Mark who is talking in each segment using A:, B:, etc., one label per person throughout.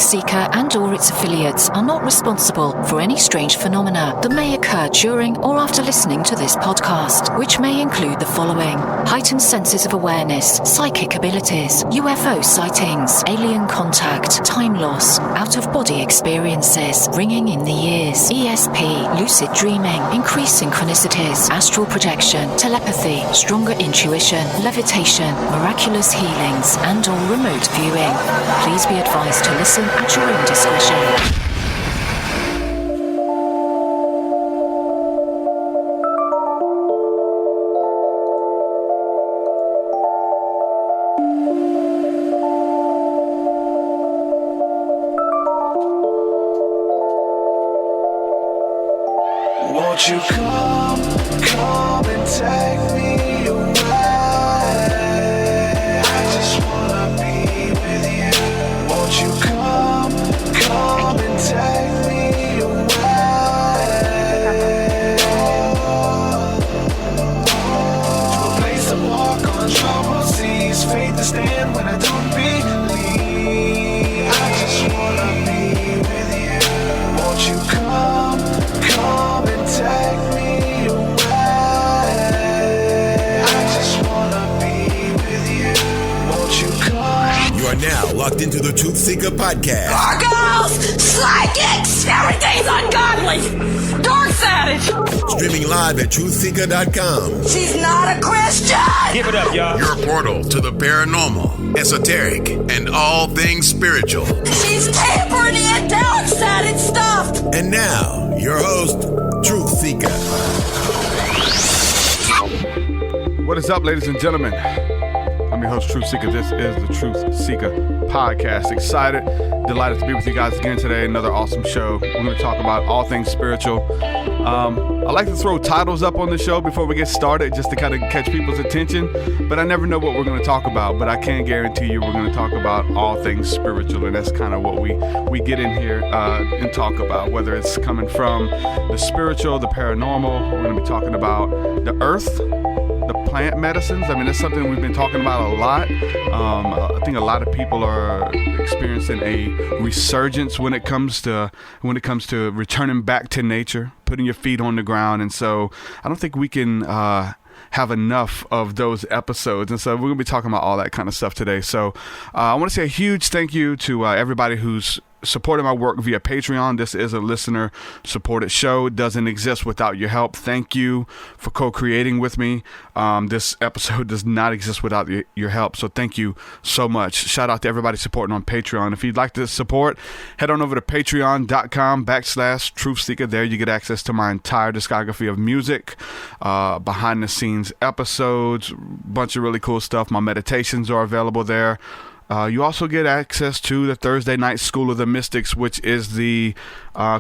A: TruthSeekah and/or its affiliates are not responsible for any strange phenomena that may occur during or after listening to this podcast, which may include the following: heightened senses of awareness, psychic abilities, UFO sightings, alien contact, time loss, out-of-body experiences, ringing in the ears, ESP, lucid dreaming, increased synchronicities, astral projection, telepathy, stronger intuition, levitation, miraculous healings, and/or remote viewing. Please be advised to listen at your own discretion.
B: Won't you come and take me away? I just wanna be with you. Won't you come and take me away? To a place to walk on troubled seas, faith to stand when I don't believe. I just wanna be with you. Won't you come and take me away? I just wanna be with you. Won't you come?
C: You are now locked into the TruthSeekah Podcast.
D: Gargoyles! Psychics! Everything's ungodly! Dark savage!
C: Streaming live at TruthSeekah.com.
D: She's not a Christian!
E: Give it up, y'all.
C: Your portal to the paranormal, esoteric, and all things spiritual.
D: She's tampering in dark-sided stuff!
C: And now, your host, TruthSeekah.
F: What is up, ladies and gentlemen? I'm your host, TruthSeekah. This is the TruthSeekah Podcast. Excited, delighted to be with you guys again today. Another awesome show. We're going to talk about all things spiritual. I like to throw titles up on the show before we get started just to kind of catch people's attention, but I never know what we're going to talk about. But I can guarantee you we're going to talk about all things spiritual, and that's kind of what we get in here and talk about, whether it's coming from the spiritual, the paranormal. We're going to be talking about the earth, the plant medicines. I mean, that's something we've been talking about a lot. I think a lot of people are experiencing a resurgence when it comes to returning back to nature, putting your feet on the ground. And so I don't think we can have enough of those episodes. And so we're going to be talking about all that kind of stuff today. So I want to say a huge thank you to everybody who's supported my work via Patreon. This is a listener supported show. It doesn't exist without your help. Thank you for co-creating with me. This episode does not exist without your help. So thank you so much. Shout out to everybody supporting on Patreon. If you'd like to support, head on over to patreon.com/TruthSeekah. There you get access to my entire discography of music, behind the scenes episodes, bunch of really cool stuff. My meditations are available there. You also get access to the Thursday Night School of the Mystics, which is the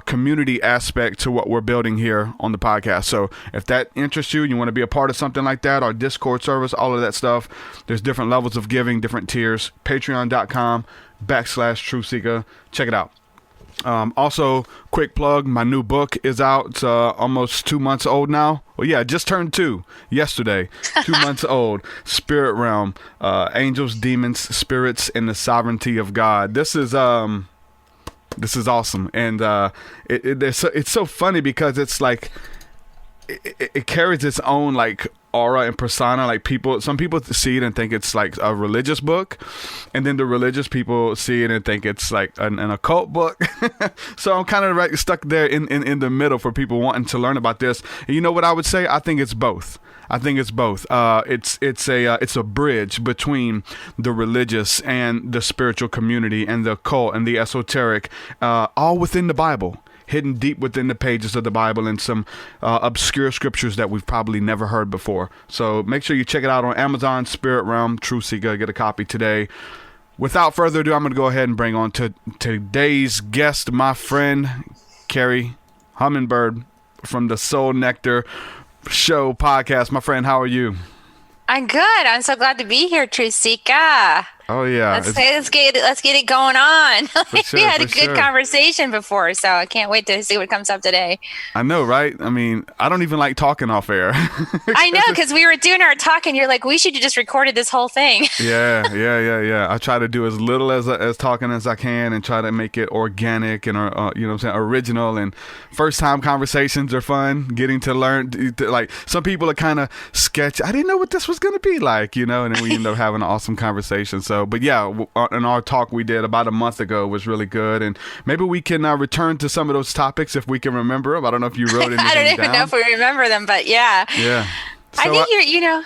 F: community aspect to what we're building here on the podcast. So if that interests you, you want to be a part of something like that, our Discord service, all of that stuff, there's different levels of giving, different tiers. Patreon.com/TruthSeekah. Check it out. Also, quick plug, my new book is out. It's almost 2 months old now. Well, yeah, just turned 2 yesterday. 2 months old. Spirit Realm, Angels, Demons, Spirits, and the Sovereignty of God. This is awesome. And it's so funny because it's like it carries its own like aura and persona. Like some people see it and think it's like a religious book, and then the religious people see it and think it's like an occult book. So I'm kind of right stuck there in the middle for people wanting to learn about this. And you know what I would say? I think it's both. It's a bridge between the religious and the spiritual community and the occult and the esoteric, all within the Bible. Hidden deep within the pages of the Bible and some obscure scriptures that we've probably never heard before. So make sure you check it out on Amazon, Spirit Realm, TruthSeekah. Get a copy today. Without further ado, I'm going to go ahead and bring on to today's guest, my friend, Kerri Hummingbird from the Soul Nectar Show podcast. My friend, how are you?
G: I'm good. I'm so glad to be here, TruthSeekah.
F: Oh yeah.
E: Let's get it going on.
F: Sure,
E: we had a
F: for
E: good
F: sure.
E: conversation before, so I can't wait to see what comes up today.
F: I know, right? I mean, I don't even like talking off air.
E: I know, because we were doing our talk and you're like, we should have just recorded this whole thing.
F: Yeah. I try to do as little as talking as I can and try to make it organic and you know what I'm saying, original. And first time conversations are fun. Getting to learn, like some people are kind of sketchy. I didn't know what this was going to be like, you know, and then we end up having an awesome conversation. So, but yeah, in our talk we did about a month ago was really good, and maybe we can return to some of those topics if we can remember them. I don't know if you wrote anything
E: I don't even
F: down.
E: know if we remember them, but yeah.
F: So
E: I think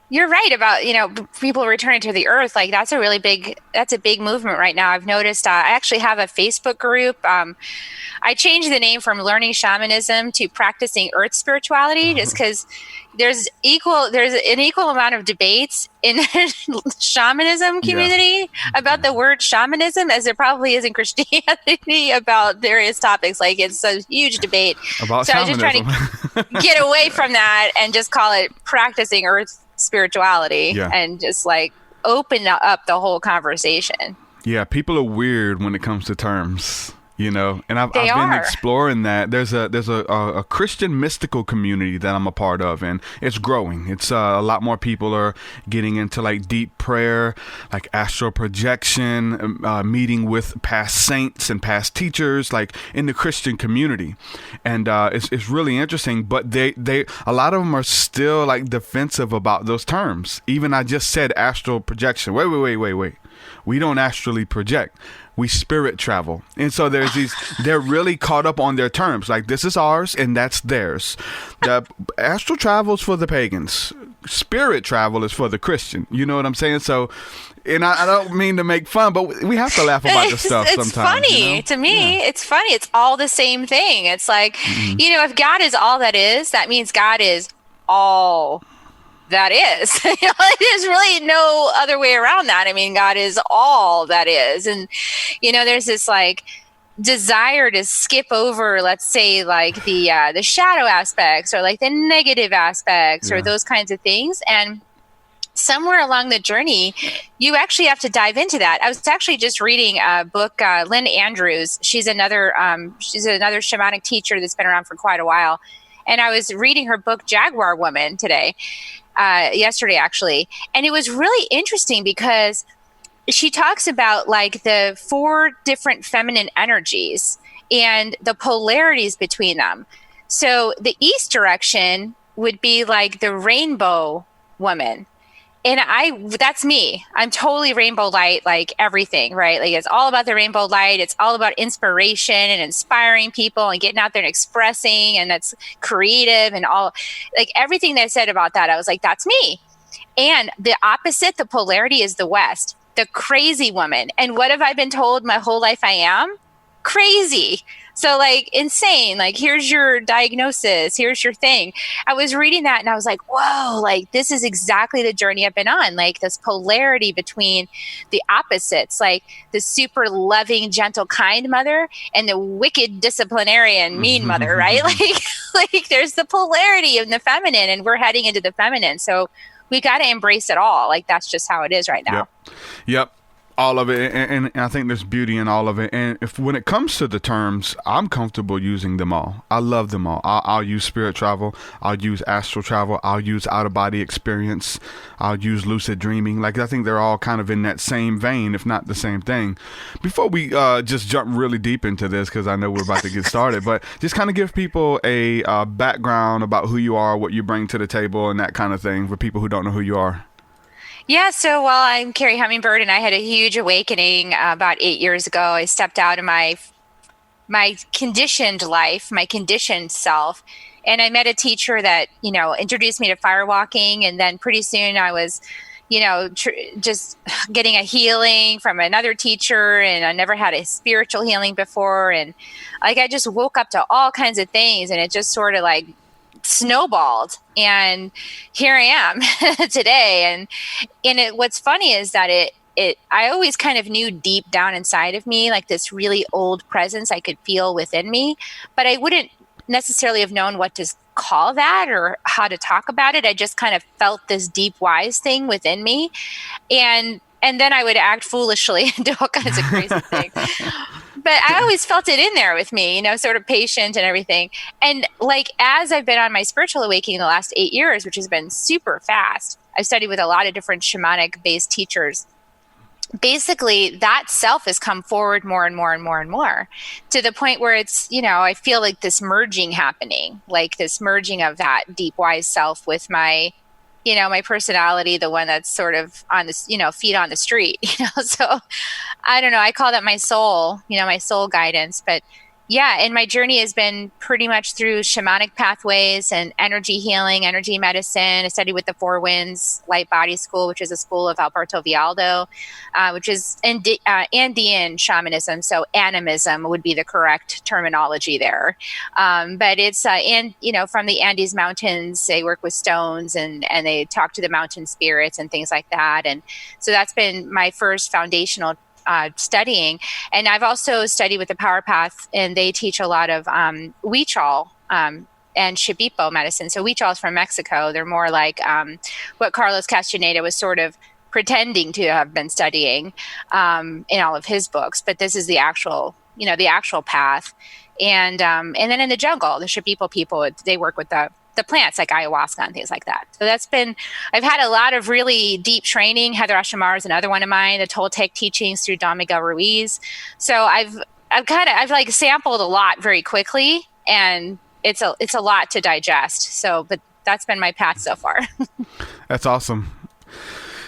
E: you're right about, people returning to the earth. Like that's a big movement right now. I've noticed, I actually have a Facebook group. I changed the name from Learning Shamanism to Practicing Earth Spirituality, just because there's an equal amount of debates in the shamanism community about the word shamanism as there probably is in Christianity about various topics. Like it's a huge debate.
F: About
E: so shamanism. I was just trying to get away from that and just call it Practicing Earth Spirituality and just like open up the whole conversation.
F: Yeah, people are weird when it comes to terms. You know, and I've been exploring that. There's a Christian mystical community that I'm a part of, and it's growing. It's a lot more people are getting into like deep prayer, like astral projection, meeting with past saints and past teachers, like in the Christian community, and it's really interesting. But they a lot of them are still like defensive about those terms. Even I just said astral projection. Wait. We don't astrally project. We spirit travel. And so there's they're really caught up on their terms. Like this is ours and that's theirs. The astral travel is for the pagans. Spirit travel is for the Christian. You know what I'm saying? So, and I don't mean to make fun, but we have to laugh about this stuff sometimes.
E: It's funny to me. It's funny. It's all the same thing. It's like, if God is all that is, that means God is all that is. There's really no other way around that. I mean, God is all that is. And, there's this like desire to skip over, let's say like the shadow aspects or like the negative aspects or those kinds of things. And somewhere along the journey, you actually have to dive into that. I was actually just reading a book, Lynn Andrews. She's another shamanic teacher that's been around for quite a while. And I was reading her book, Jaguar Woman, yesterday actually. And it was really interesting because she talks about like the 4 different feminine energies and the polarities between them. So the East direction would be like the rainbow woman. And that's me. I'm totally rainbow light, like everything, right? Like it's all about the rainbow light. It's all about inspiration and inspiring people and getting out there and expressing. And that's creative and all, like everything they said about that. I was like, that's me. And the opposite, the polarity is the West, the crazy woman. And what have I been told my whole life I am? Crazy. So like insane, like here's your diagnosis, here's your thing. I was reading that and I was like, whoa, like this is exactly the journey I've been on. Like this polarity between the opposites, like the super loving, gentle, kind mother and the wicked disciplinarian, mean mother, right? Like there's the polarity of the feminine and we're heading into the feminine. So we got to embrace it all. Like that's just how it is right now.
F: Yep. All of it, and I think there's beauty in all of it. And when it comes to the terms, I'm comfortable using them all. I love them all. I'll use spirit travel. I'll use astral travel. I'll use out-of-body experience. I'll use lucid dreaming. Like I think they're all kind of in that same vein, if not the same thing. Before we just jump really deep into this, because I know we're about to get started, but just kind of give people a background about who you are, what you bring to the table, and that kind of thing for people who don't know who you are.
E: Yeah, so I'm Kerri Hummingbird, and I had a huge awakening about 8 years ago. I stepped out of my conditioned life, my conditioned self, and I met a teacher that, introduced me to firewalking, and then pretty soon I was, just getting a healing from another teacher, and I never had a spiritual healing before, and like I just woke up to all kinds of things, and it just sort of like snowballed, and here I am today. And what's funny is that I always kind of knew deep down inside of me, like this really old presence I could feel within me, but I wouldn't necessarily have known what to call that or how to talk about it. I just kind of felt this deep wise thing within me. And And then I would act foolishly and do all kinds of crazy things. But I always felt it in there with me, sort of patient and everything. And like, as I've been on my spiritual awakening the last 8 years, which has been super fast, I've studied with a lot of different shamanic based teachers. Basically, that self has come forward more and more and more and more, to the point where it's, I feel like this merging happening, like this merging of that deep wise self with my, my personality, the one that's sort of on this, feet on the street, so I don't know. I call that my soul, my soul guidance. But yeah, and my journey has been pretty much through shamanic pathways and energy healing, energy medicine. I studied with the Four Winds Light Body School, which is a school of Alberto Villoldo, which is Andean shamanism. So animism would be the correct terminology there. But it's, from the Andes Mountains, they work with stones and they talk to the mountain spirits and things like that. And so that's been my first foundational studying. And I've also studied with the Power Path, and they teach a lot of Huichol and Shipipo medicine. So Huichol is from Mexico. They're more like what Carlos Castaneda was sort of pretending to have been studying in all of his books. But this is the actual, the actual path. And then in the jungle, the Shipipo people, they work with the plants like ayahuasca and things like that. So I've had a lot of really deep training. HeatherAsh Amara is another one of mine, the Toltec teachings through Don Miguel Ruiz. So I've like sampled a lot very quickly, and it's a lot to digest. So, but that's been my path so far.
F: That's awesome.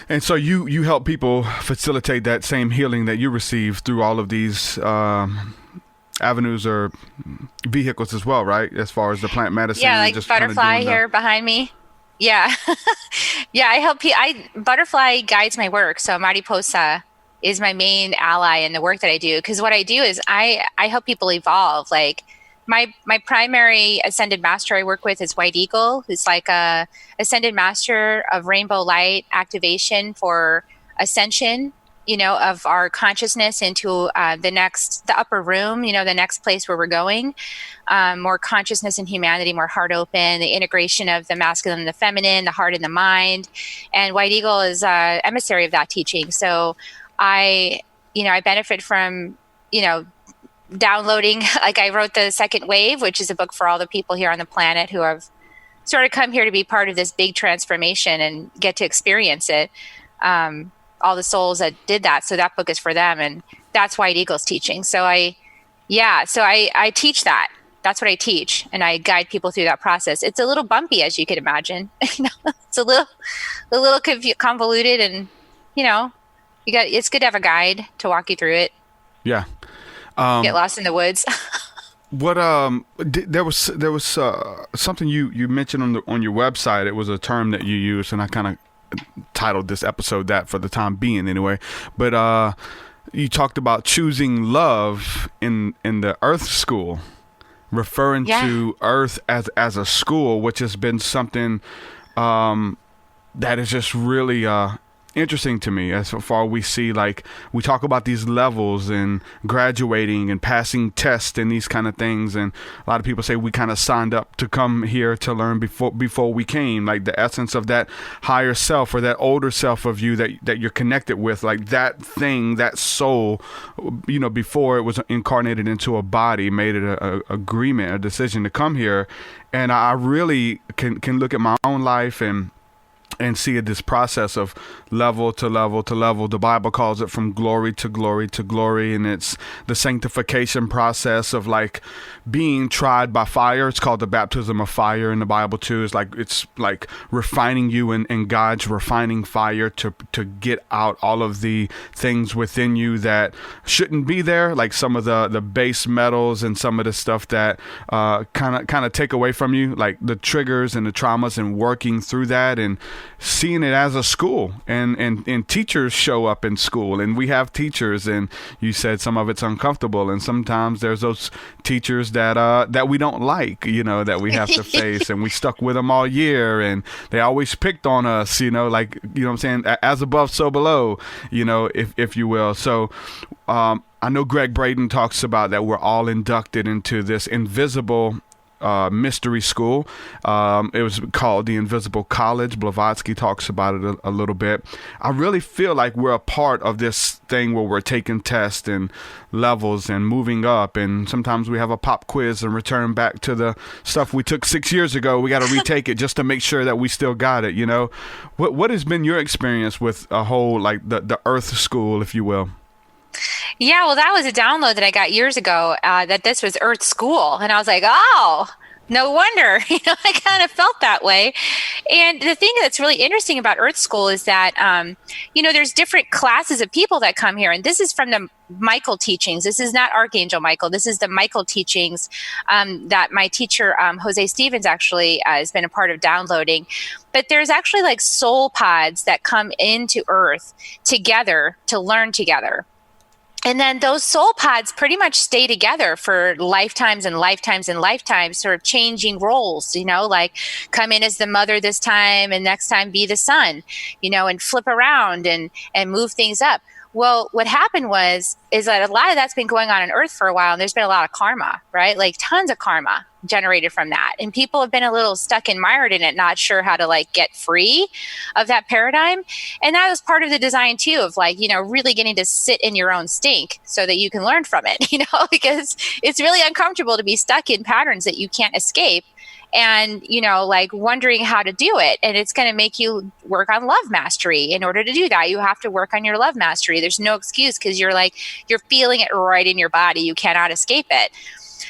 F: And so you help people facilitate that same healing that you receive through all of these avenues or vehicles as well, right? As far as the plant medicine.
E: Yeah, like
F: just
E: butterfly here behind me. Yeah. Yeah, I help butterfly guides my work. So Mariposa is my main ally in the work that I do. Because what I do is I help people evolve. Like my primary ascended master I work with is White Eagle, who's like a ascended master of rainbow light activation for ascension, of our consciousness into the upper room, the next place where we're going, more consciousness and humanity, more heart open, the integration of the masculine and the feminine, the heart and the mind. And White Eagle is emissary of that teaching. So I benefit from, downloading, like I wrote The Second Wave, which is a book for all the people here on the planet who have sort of come here to be part of this big transformation and get to experience it. All the souls that did that. So that book is for them. And that's White Eagle's teaching. So I teach that. That's what I teach. And I guide people through that process. It's a little bumpy, as you could imagine. It's a little convoluted, and, it's good to have a guide to walk you through it. Yeah. Get lost in the woods.
F: What there was something you mentioned on your website. It was a term that you used, and I kind of titled this episode that for the time being anyway. But you talked about choosing love in the Earth School, referring to Earth as a school, which has been something that is just really interesting to me. As far we see, like, we talk about these levels and graduating and passing tests and these kind of things, and a lot of people say we kind of signed up to come here to learn before we came, like the essence of that higher self or that older self of you that you're connected with, like that thing, that soul, before it was incarnated into a body, made it a agreement, a decision to come here. And I really can look at my own life and see this process of level to level to level. The Bible calls it from glory to glory to glory, and it's the sanctification process of like being tried by fire. It's called the baptism of fire in the Bible too. It's like refining you and God's refining fire to get out all of the things within you that shouldn't be there, like some of the base metals and some of the stuff that kind of take away from you, like the triggers and the traumas, and working through that and seeing it as a school. And teachers show up in school, and we have teachers, and you said some of it's uncomfortable, and sometimes there's those teachers that we don't like, that we have to face, and we stuck with them all year, and they always picked on us, like, what I'm saying, as above, so below, if you will. So I know Greg Braden talks about that we're all inducted into this invisible mystery school. It was called the Invisible College. Blavatsky talks about it a little bit. I really feel like we're a part of this thing where we're taking tests and levels and moving up, and sometimes we have a pop quiz and return back to the stuff we took 6 years ago. We got to retake it just to make sure that we still got it. What has been your experience with a whole, like the Earth School, if you will?
E: Yeah, well, that was a download that I got years ago, that this was Earth School. And I was like, oh, no wonder. I kind of felt that way. And the thing that's really interesting about Earth School is that, there's different classes of people that come here. And this is from the Michael teachings. This is not Archangel Michael. This is the Michael teachings that my teacher, Jose Stevens, actually has been a part of downloading. But there's actually like soul pods that come into Earth together to learn together. And then those soul pods pretty much stay together for lifetimes and lifetimes and lifetimes, sort of changing roles, like come in as the mother this time and next time be the son, and flip around and move things up. Well, what happened is that a lot of that's been going on Earth for a while, and there's been a lot of karma, right? Like tons of karma generated from that. And people have been a little stuck and mired in it, not sure how to get free of that paradigm. And that was part of the design too, of really getting to sit in your own stink so that you can learn from it, because it's really uncomfortable to be stuck in patterns that you can't escape. And, wondering how to do it. And it's going to make you work on love mastery. In order to do that, you have to work on your love mastery. There's no excuse because you're feeling it right in your body. You cannot escape it.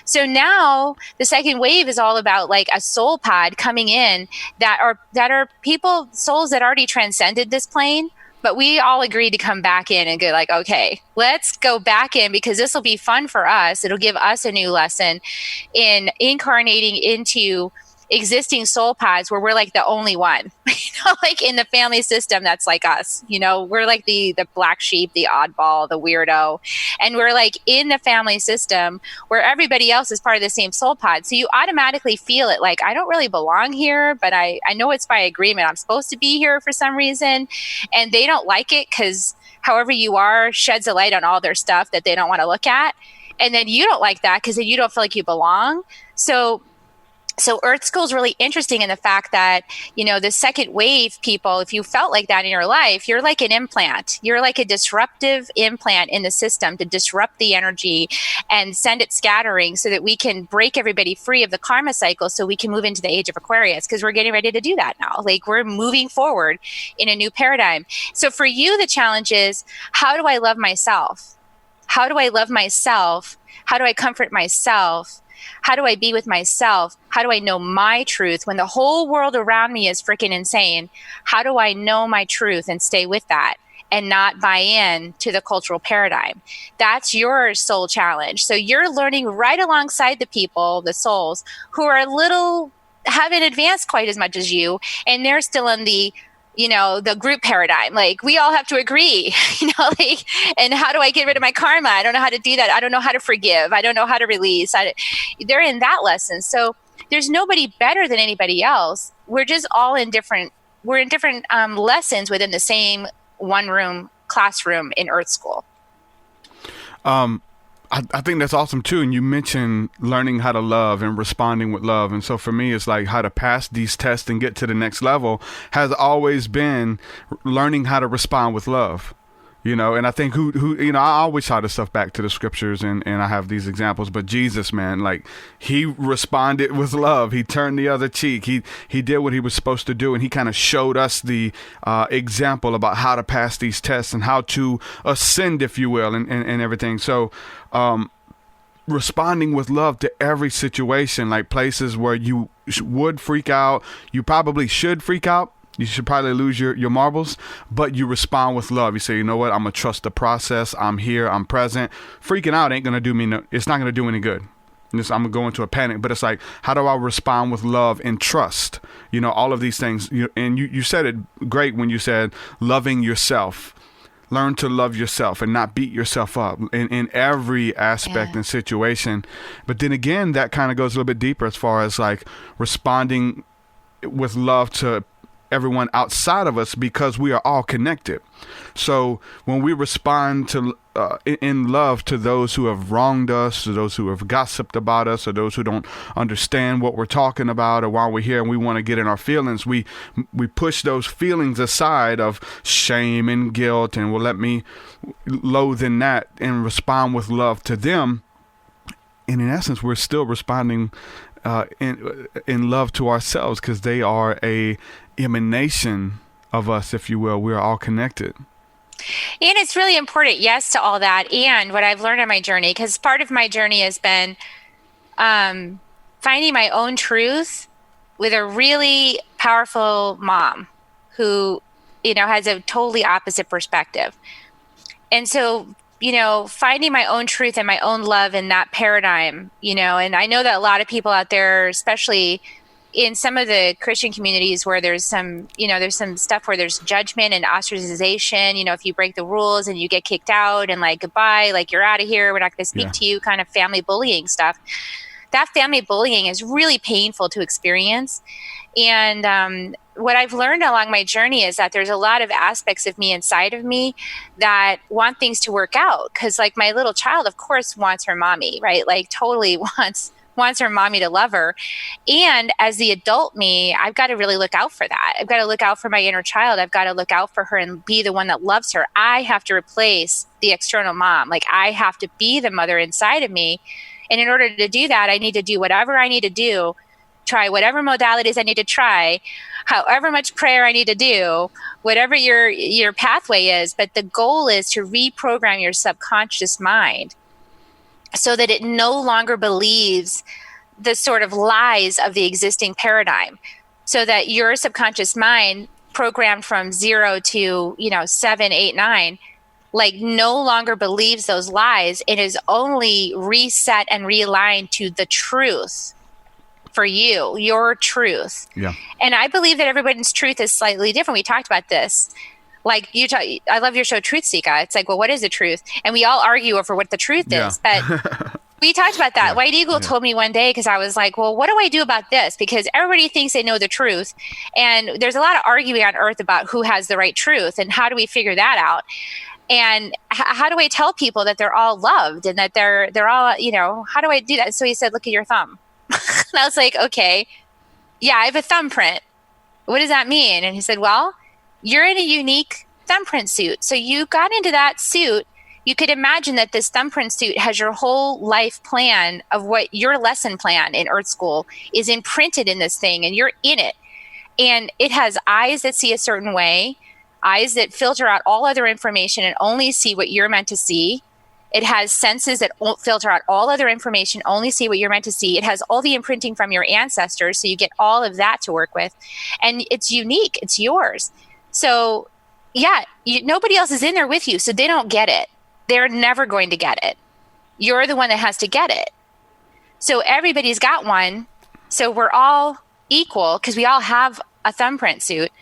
E: So now the second wave is all about a soul pod coming in that are people, souls that already transcended this plane. But we all agreed to come back in and go okay, let's go back in because this will be fun for us. It'll give us a new lesson in incarnating into existing soul pods where we're the only one, in the family system that's like us. We're the black sheep, the oddball, the weirdo. And we're in the family system where everybody else is part of the same soul pod. So you automatically feel it I don't really belong here, but I know it's by agreement. I'm supposed to be here for some reason. And they don't like it because however you are sheds a light on all their stuff that they don't want to look at. And then you don't like that because then you don't feel like you belong. So Earth School is really interesting in the fact that, the second wave people, if you felt like that in your life, you're like an implant. You're like a disruptive implant in the system to disrupt the energy and send it scattering so that we can break everybody free of the karma cycle so we can move into the age of Aquarius because we're getting ready to do that now. We're moving forward in a new paradigm. So for you, the challenge is, how do I love myself? How do I love myself? How do I comfort myself? How do I be with myself? How do I know my truth when the whole world around me is freaking insane? How do I know my truth and stay with that and not buy in to the cultural paradigm? That's your soul challenge. So you're learning right alongside the people, the souls, who are haven't advanced quite as much as you, and they're still in the group paradigm. We all have to agree, and how do I get rid of my karma? I don't know how to do that. I don't know how to forgive. I don't know how to release. They're in that lesson. So there's nobody better than anybody else. We're just all in different lessons within the same one room classroom in Earth School.
F: I think that's awesome too. And you mentioned learning how to love and responding with love. And so for me, it's how to pass these tests and get to the next level has always been learning how to respond with love. And I think I always tie this stuff back to the scriptures and I have these examples, but Jesus, man, he responded with love. He turned the other cheek. He did what he was supposed to do. And he kind of showed us the example about how to pass these tests and how to ascend, if you will, and everything. So, responding with love to every situation, places where you would freak out, you probably should freak out. You should probably lose your marbles, but you respond with love. You say, you know what? I'm going to trust the process. I'm here. I'm present. Freaking out ain't going to do me it's not going to do any good. I'm going to go into a panic, but it's how do I respond with love and trust? All of these things. And you said it great when you said loving yourself. Learn to love yourself and not beat yourself up in every aspect and situation. But then again, that kind of goes a little bit deeper as far as responding with love to everyone outside of us because we are all connected. So when we respond to in love to those who have wronged us, to those who have gossiped about us, or those who don't understand what we're talking about, or why we're here and we want to get in our feelings, we push those feelings aside of shame and guilt, and will let me loathe in that and respond with love to them. And in essence, we're still responding in love to ourselves, because they are a emanation of us, if you will. We are all connected.
E: And it's really important, yes, to all that. And what I've learned on my journey, because part of my journey has been finding my own truth with a really powerful mom who, has a totally opposite perspective. And so, finding my own truth and my own love in that paradigm, and I know that a lot of people out there, especially in some of the Christian communities where there's some stuff where there's judgment and ostracization, if you break the rules and you get kicked out and goodbye, you're out of here, we're not going to speak to you, kind of family bullying stuff. That family bullying is really painful to experience. And what I've learned along my journey is that there's a lot of aspects of me inside of me that want things to work out. Because my little child, of course, wants her mommy, right? Totally wants her mommy to love her. And as the adult me, I've got to really look out for that. I've got to look out for my inner child. I've got to look out for her and be the one that loves her. I have to replace the external mom. I have to be the mother inside of me. And in order to do that, I need to do whatever I need to do, try whatever modalities I need to try, however much prayer I need to do, whatever your pathway is. But the goal is to reprogram your subconscious mind so that it no longer believes the sort of lies of the existing paradigm, so that your subconscious mind, programmed from 0 to 7, 8, 9, no longer believes those lies. It is only reset and realigned to the truth for you, your truth. Yeah. And I believe that everybody's truth is slightly different. We talked about this. I love your show, TruthSeekah. It's well, what is the truth? And we all argue over what the truth is. But we talked about that. White Eagle told me one day, because I was well, what do I do about this? Because everybody thinks they know the truth. And there's a lot of arguing on earth about who has the right truth and how do we figure that out? And how do I tell people that they're all loved and that they're all, how do I do that? So he said, look at your thumb. And I was okay, yeah, I have a thumbprint. What does that mean? And he said, well, you're in a unique thumbprint suit. So you got into that suit. You could imagine that this thumbprint suit has your whole life plan of what your lesson plan in Earth School is imprinted in this thing, and you're in it. And it has eyes that see a certain way, eyes that filter out all other information and only see what you're meant to see. It has senses that filter out all other information, only see what you're meant to see. It has all the imprinting from your ancestors, so you get all of that to work with. And it's unique. It's yours. So, yeah, nobody else is in there with you, so they don't get it. They're never going to get it. You're the one that has to get it. So everybody's got one. So we're all equal because we all have a thumbprint suit,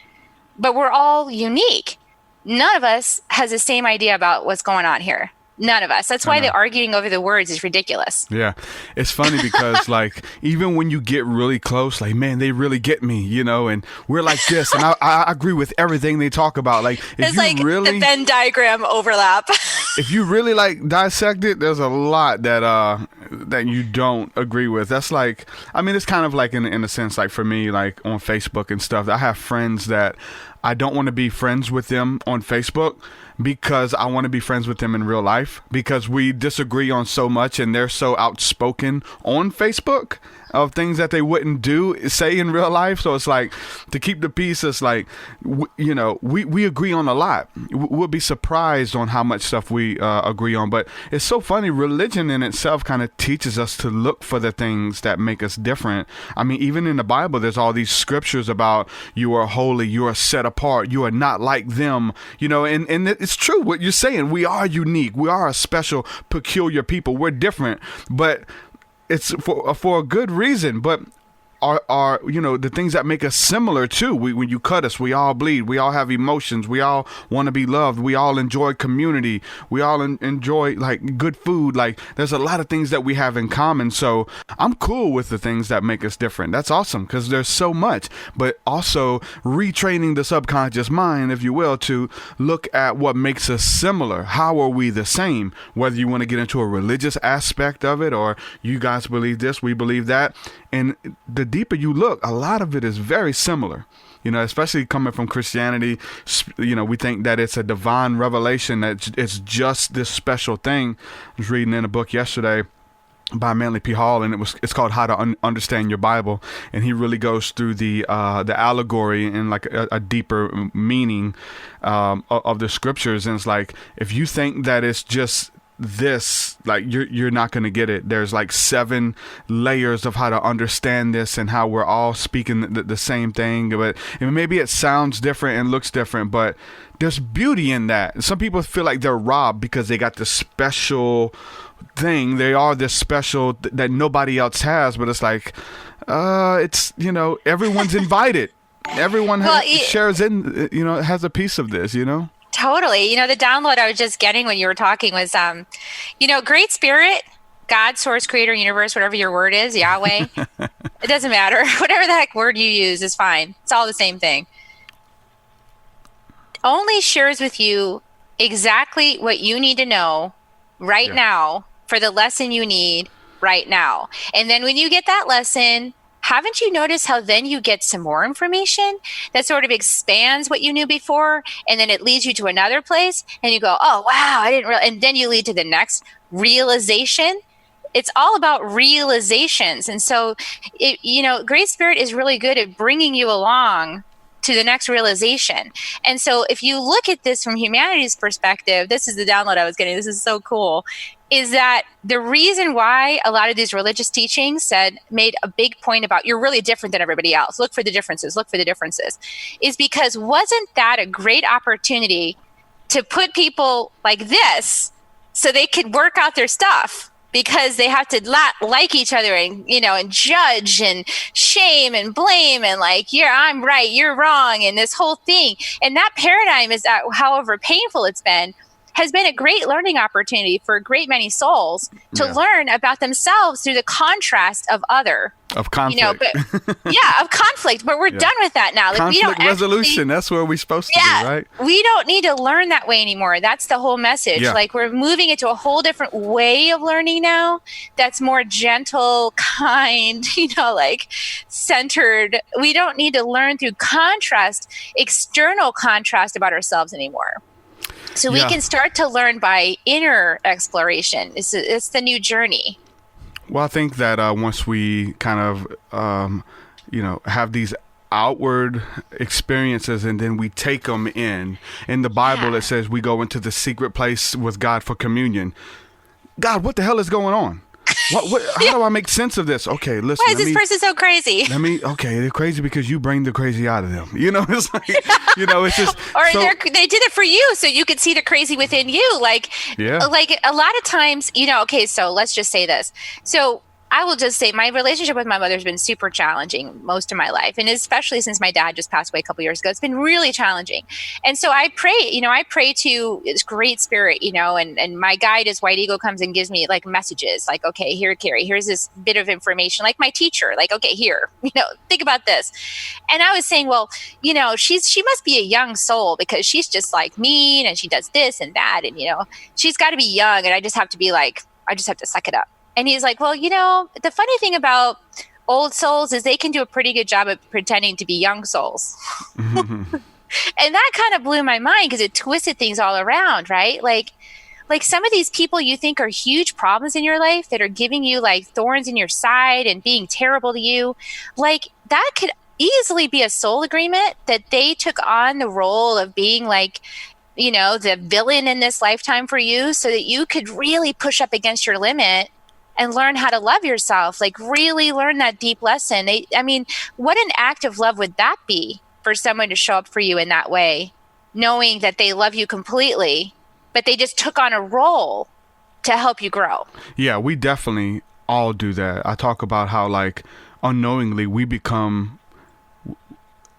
E: but we're all unique. None of us has the same idea about what's going on here. None of us. That's why the arguing over the words is ridiculous. Yeah. It's funny because even when you get really close, man, they really get me, and we're like this. And I agree with everything they talk about. If it's you really, the Venn diagram overlap. If you really dissect it, there's a lot that you don't agree with. That's it's kind of in a sense, for me, on Facebook and stuff, I have friends that I don't want to be friends with them on Facebook because I want to be friends with them in real life, because we disagree on so much and they're so outspoken on Facebook of things that they wouldn't say in real life. So it's to keep the peace, it's we agree on a lot. We'll be surprised on how much stuff we agree on. But it's so funny. Religion in itself kind of teaches us to look for the things that make us different. Even in the Bible, there's all these scriptures about you are holy, you are set apart, you are not like them, and it's true what you're saying. We are unique. We are a special, peculiar people. We're different, but it's for a good reason. But
F: are the things that make us similar too. When you cut us, we all bleed. We all have emotions. We all want to be loved. We all enjoy community. We all enjoy like good food. Like there's a lot of things that we have in common. So I'm cool with the things that make us different. That's awesome because there's so much. But also retraining the subconscious mind, if you will, to look at what makes us similar. How are we the same? Whether you want to get into a religious aspect of it, or you guys believe this, we believe that. And the deeper you look, a lot of it is very similar. Especially coming from Christianity, we think that it's a divine revelation, that it's just this special thing. I was reading in a book yesterday by Manly P. Hall, and it's called How to Understand Your Bible, and he really goes through the allegory and like a deeper meaning of the scriptures. And it's like, if you think that it's just this, like you're not going to get it. There's like 7 layers of how to understand this and how we're all speaking the same thing, but maybe it sounds different and looks different, but there's beauty in that. Some people feel like they're robbed because they got this special thing. They are this special that nobody else has, but it's like it's everyone's invited. Everyone shares in, has a piece of this,
E: Totally. The download I was just getting when you were talking was, Great Spirit, God, Source, Creator, Universe, whatever your word is, Yahweh. It doesn't matter. Whatever the heck word you use is fine. It's all the same thing. Only shares with you exactly what you need to know right now for the lesson you need right now. And then when you get that lesson, haven't you noticed how then you get some more information that sort of expands what you knew before, and then it leads you to another place, and you go, oh, wow, I didn't realize, and then you lead to the next realization. It's all about realizations. And so, Great Spirit is really good at bringing you along to the next realization. And so if you look at this from humanity's perspective, this is the download I was getting. This is so cool. Is that the reason why a lot of these religious teachings made a big point about you're really different than everybody else. Look for the differences, is because wasn't that a great opportunity to put people like this so they could work out their stuff? Because they have to like each other and, and judge and shame and blame and like, I'm right, you're wrong, and this whole thing. And that paradigm is that, however painful it's been, has been a great learning opportunity for a great many souls to learn about themselves through the contrast of other.
F: Of conflict.
E: Of conflict. But we're done with that now. Like,
F: conflict resolution. That's where we're supposed to be, right?
E: We don't need to learn that way anymore. That's the whole message. Yeah. Like, we're moving into a whole different way of learning now that's more gentle, kind, centered. We don't need to learn through contrast, external contrast about ourselves anymore. So we can start to learn by inner exploration. It's the new journey.
F: Well, I think that once we kind of, have these outward experiences and then we take them in the Bible, it says we go into the secret place with God for communion. God, what the hell is going on? What how do I make sense of this? Okay, listen.
E: Why is this person so crazy?
F: They're crazy because you bring the crazy out of them. It's like, it's just.
E: Or they did it for you so you could see the crazy within you. Like a lot of times, so let's just say this. So I will just say my relationship with my mother has been super challenging most of my life. And especially since my dad just passed away a couple years ago, it's been really challenging. And so I pray to this Great Spirit, and my guide is White Eagle comes and gives me like messages like, okay, here, Kerri, here's this bit of information, like my teacher, like, okay, here, think about this. And I was saying, well, she must be a young soul because she's just like mean and she does this and that. And, she's got to be young. And I just have to suck it up. And he's like, well, the funny thing about old souls is they can do a pretty good job of pretending to be young souls. Mm-hmm. And that kind of blew my mind because it twisted things all around, right? Like some of these people you think are huge problems in your life that are giving you like thorns in your side and being terrible to you, like that could easily be a soul agreement that they took on the role of being like, the villain in this lifetime for you so that you could really push up against your limit and learn how to love yourself, like really learn that deep lesson. What an act of love would that be for someone to show up for you in that way, knowing that they love you completely, but they just took on a role to help you grow.
F: Yeah, we definitely all do that. I talk about how like unknowingly we become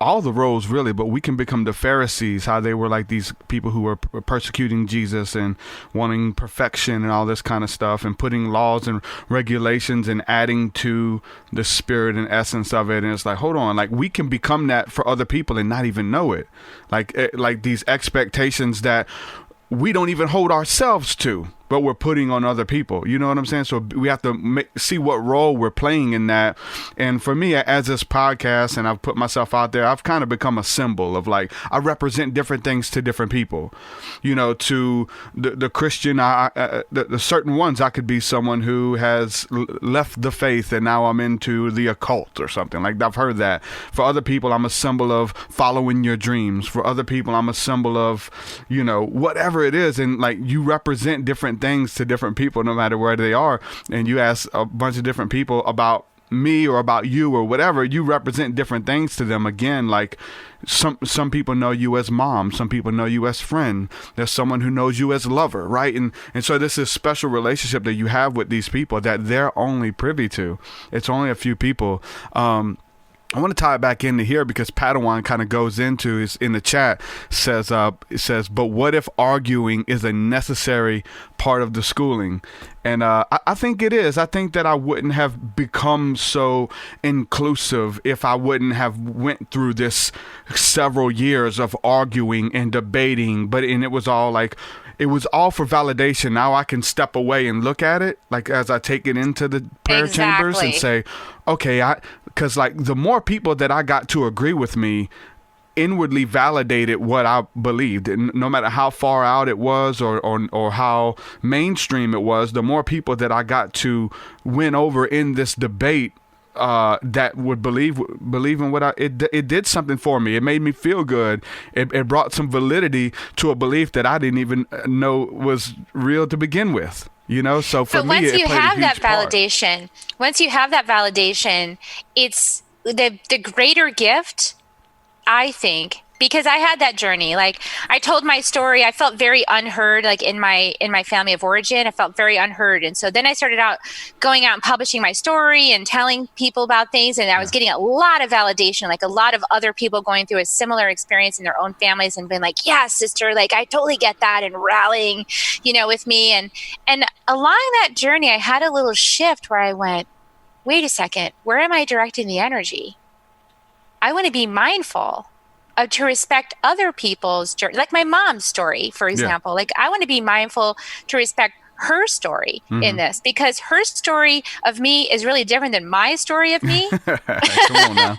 F: all the roles really, but we can become the Pharisees, how they were like these people who were persecuting Jesus and wanting perfection and all this kind of stuff, and putting laws and regulations and adding to the spirit and essence of it. And it's like, hold on, like we can become that for other people and not even know it. Like these expectations that we don't even hold ourselves to, but we're putting on other people. You know what I'm saying? So we have to see what role we're playing in that. And for me, as this podcast, and I've put myself out there, I've kind of become a symbol of like, I represent different things to different people. You know, to the Christian, the certain ones, I could be someone who has left the faith and now I'm into the occult or something. Like, I've heard that. For other people, I'm a symbol of following your dreams. For other people, I'm a symbol of, you know, whatever it is. And like, you represent different things to different people no matter where they are. And you ask a bunch of different people about me or about you or whatever, you represent different things to them. Again, like some people know you as mom, some people know you as friend, there's someone who knows you as lover, right? And so this is a special relationship that you have with these people that they're only privy to. It's only a few people. I want to tie it back into here because Padawan kind of goes into, is in the chat, says, but what if arguing is a necessary part of the schooling? And I think it is. I think that I wouldn't have become so inclusive if I wouldn't have went through this several years of arguing and debating. And it was all like, it was all for validation. Now I can step away and look at it, like as I take it into the prayer chambers and say, okay, because like the more people that I got to agree with me, inwardly validated what I believed, and no matter how far out it was or how mainstream it was, the more people that I got to win over in this debate that would believe in what it did something for me. It made me feel good. It brought some validity to a belief that I didn't even know was real to begin with. You know, so for me, it played a huge part.
E: Once you have that validation, it's the greater gift, I think, because I had that journey. Like, I told my story, I felt very unheard, like in my family of origin, I felt very unheard. And so then I started going out and publishing my story and telling people about things. And I was getting a lot of validation, like a lot of other people going through a similar experience in their own families and being like, yeah, sister, like I totally get that, and rallying, you know, with me. And along that journey, I had a little shift where I went, wait a second, where am I directing the energy? I want to be mindful to respect other people's journey, like my mom's story, for example. Like, I want to be mindful to respect her story in this, because her story of me is really different than my story of me.
F: Come on now.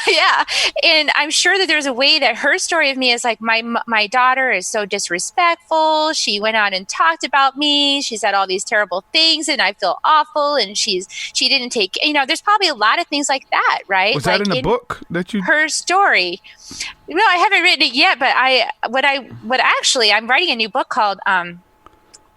E: Yeah. And I'm sure that there's a way that her story of me is like, my daughter is so disrespectful. She went out and talked about me. She said all these terrible things and I feel awful. And she didn't take, you know, there's probably a lot of things like that, right?
F: Was that in the book that you...
E: Her story. No, I haven't written it yet, but I'm writing a new book called,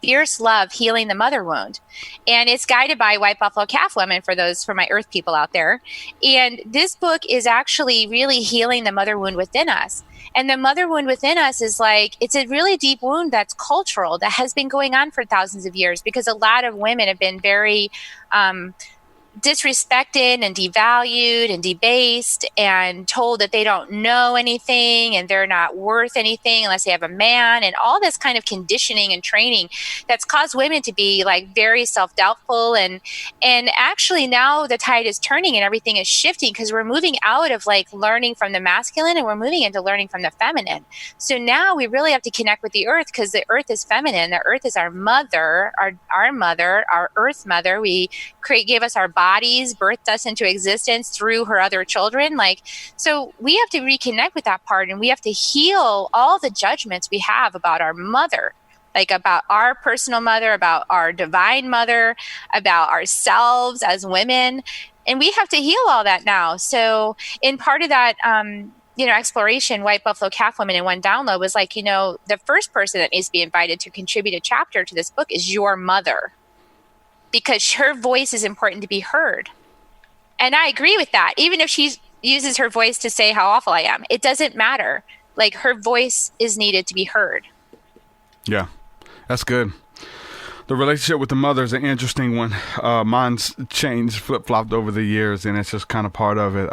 E: Fierce Love, Healing the Mother Wound. And it's guided by White Buffalo Calf women for my earth people out there. And this book is actually really healing the mother wound within us. And the mother wound within us is like, it's a really deep wound that's cultural, that has been going on for thousands of years, because a lot of women have been very disrespected and devalued and debased and told that they don't know anything and they're not worth anything unless they have a man, and all this kind of conditioning and training that's caused women to be like very self-doubtful. And actually now the tide is turning and everything is shifting, because we're moving out of like learning from the masculine and we're moving into learning from the feminine. So now we really have to connect with the earth, because the earth is feminine. The earth is our mother, our mother, our earth mother. Gave us our bodies, birthed us into existence through her other children. Like, so we have to reconnect with that part, and we have to heal all the judgments we have about our mother, like about our personal mother, about our divine mother, about ourselves as women. And we have to heal all that now. So in part of that, exploration, White Buffalo Calf Women in One Download was like, the first person that needs to be invited to contribute a chapter to this book is your mother, because her voice is important to be heard. And I agree with that. Even if she uses her voice to say how awful I am, it doesn't matter. Like, her voice is needed to be heard.
F: Yeah, that's good. The relationship with the mother is an interesting one. Mine's changed, flip-flopped over the years, and it's just kind of part of it.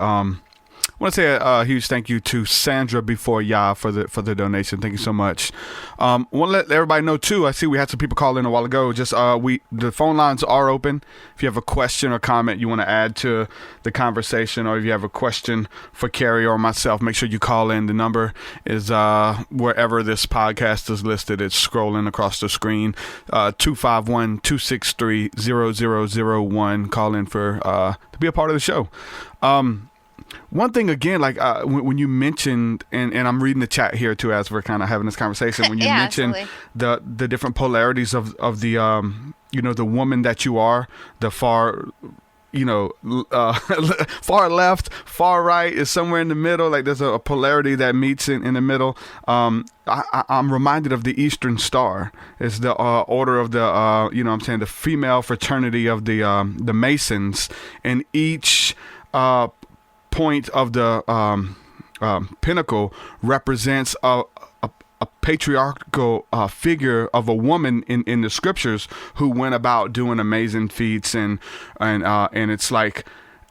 F: I want to say a huge thank you to Sandra before Ya for the donation. Thank you so much. Want to let everybody know too. I see we had some people call in a while ago. Just the phone lines are open. If you have a question or comment you want to add to the conversation, or if you have a question for Kerri or myself, make sure you call in. The number is wherever this podcast is listed. It's scrolling across the screen. 251-263-0001. Call in for to be a part of the show. One thing again, like when you mentioned, and I'm reading the chat here too as we're kind of having this conversation. When you mentioned the different polarities of the the woman that you are, the far far left, far right is somewhere in the middle. Like there's a polarity that meets in the middle. I'm reminded of the Eastern Star. It's the order of the the female fraternity of the Masons, and each point of the pinnacle represents a patriarchal figure of a woman in the scriptures who went about doing amazing feats, and it's like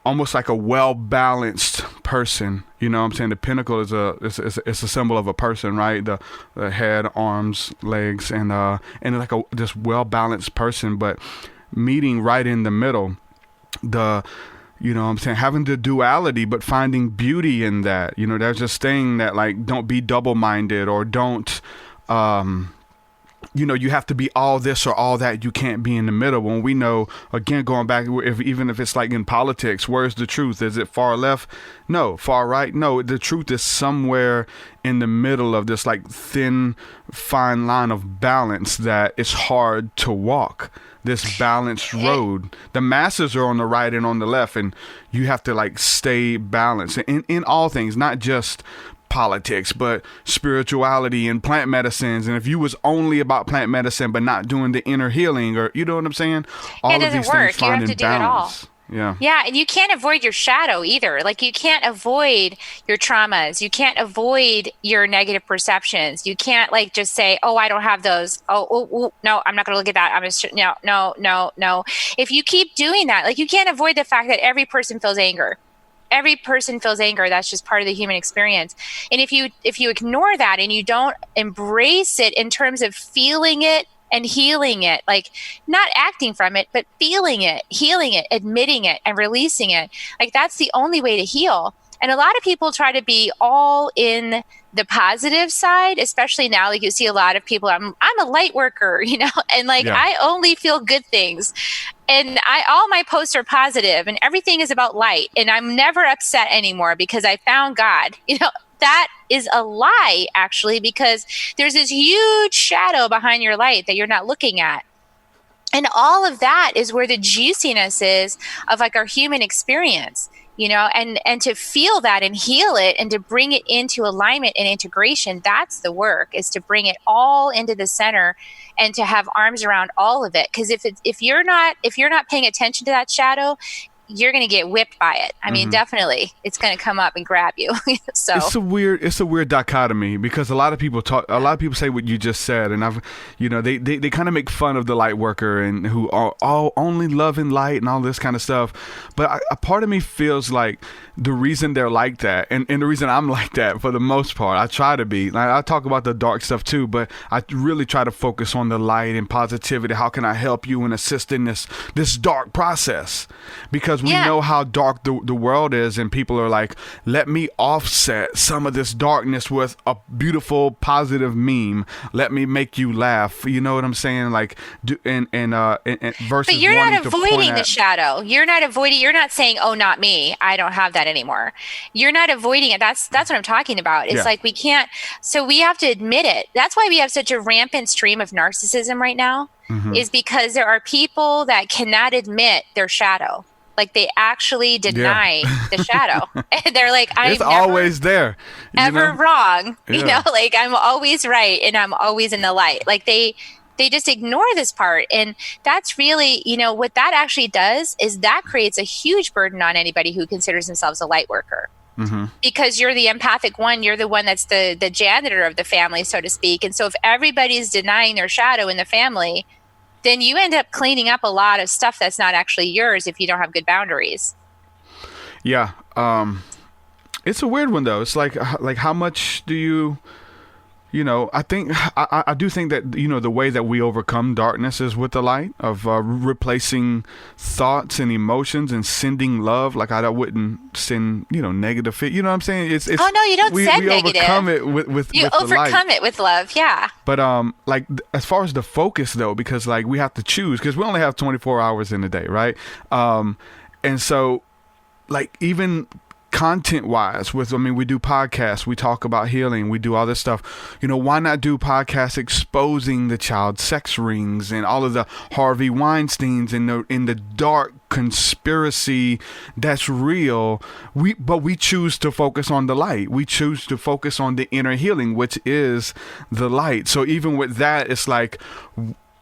F: almost like a well-balanced person. You know what I'm saying? The pinnacle is it's a symbol of a person, right? The head, arms, legs, and like this well-balanced person, but meeting right in the middle, having the duality, but finding beauty in that. There's this thing that, like, don't be double-minded, or don't, you have to be all this or all that. You can't be in the middle. When we know, again, going back, even if it's like in politics, where's the truth? Is it far left? No. Far right? No. The truth is somewhere in the middle of this, like, thin, fine line of balance that it's hard to walk. This balanced road. The masses are on the right and on the left, and you have to, like, stay balanced in all things, not just politics, but spirituality and plant medicines. And if you was only about plant medicine but not doing the inner healing, or you know what I'm saying? All of these things finding balance. Yeah,
E: and you can't avoid your shadow either. Like, you can't avoid your traumas. You can't avoid your negative perceptions. You can't, like, just say, oh, I don't have those. Oh, no, I'm not going to look at that. I'm just, no. If you keep doing that, like, you can't avoid the fact that every person feels anger. Every person feels anger. That's just part of the human experience. And if you ignore that and you don't embrace it in terms of feeling it and healing it, like, not acting from it, but feeling it, healing it, admitting it, and releasing it. Like, that's the only way to heal. And a lot of people try to be all in the positive side, especially now. Like, you see a lot of people, I'm a light worker, and like, I only feel good things. And all my posts are positive, and everything is about light. And I'm never upset anymore because I found God. That is a lie, actually, because there's this huge shadow behind your light that you're not looking at. And all of that is where the juiciness is of, like, our human experience, and to feel that and heal it and to bring it into alignment and integration. That's the work, is to bring it all into the center and to have arms around all of it. Because if you're not paying attention to that shadow, you're going to get whipped by it. I mean, definitely, it's going to come up and grab you. So
F: it's a weird dichotomy, because a lot of people say what you just said, and they kind of make fun of the light worker and who are all only love and light and all this kind of stuff. But a part of me feels like the reason they're like that, and the reason I'm like that for the most part, I try to be. Like, I talk about the dark stuff too, but I really try to focus on the light and positivity. How can I help you and assist in this dark process? Because we know how dark the world is, and people are like, let me offset some of this darkness with a beautiful, positive meme. Let me make you laugh. You know what I'm saying? Like, versus.
E: But you're not avoiding the shadow. You're not saying, oh, not me. I don't have that anymore. You're not avoiding it. That's what I'm talking about. It's like, we can't. So we have to admit it. That's why we have such a rampant stream of narcissism right now, is because there are people that cannot admit their shadow. Like, they actually deny the shadow. And they're like, I'm
F: always there.
E: Ever wrong. Like, I'm always right and I'm always in the light. Like, they just ignore this part. And that's really, what that actually does is that creates a huge burden on anybody who considers themselves a light worker. Because you're the empathic one, you're the one that's the janitor of the family, so to speak. And so if everybody's denying their shadow in the family, then you end up cleaning up a lot of stuff that's not actually yours if you don't have good boundaries.
F: Yeah. It's a weird one though. It's like how much do you I think I do think that the way that we overcome darkness is with the light of replacing thoughts and emotions and sending love. Like I wouldn't send negative. You know what I'm saying? It's
E: oh no, you don't send negative.
F: We overcome it with
E: you
F: with the light.
E: overcome it with love. Yeah.
F: But like as far as the focus though, because like we have to choose because we only have 24 hours in a day, right? And so like even content wise we do podcasts, we talk about healing, we do all this stuff, why not do podcasts exposing the child sex rings and all of the Harvey Weinsteins and in the dark conspiracy that's real. But we choose to focus on the light. We choose to focus on the inner healing, which is the light. So even with that, it's like,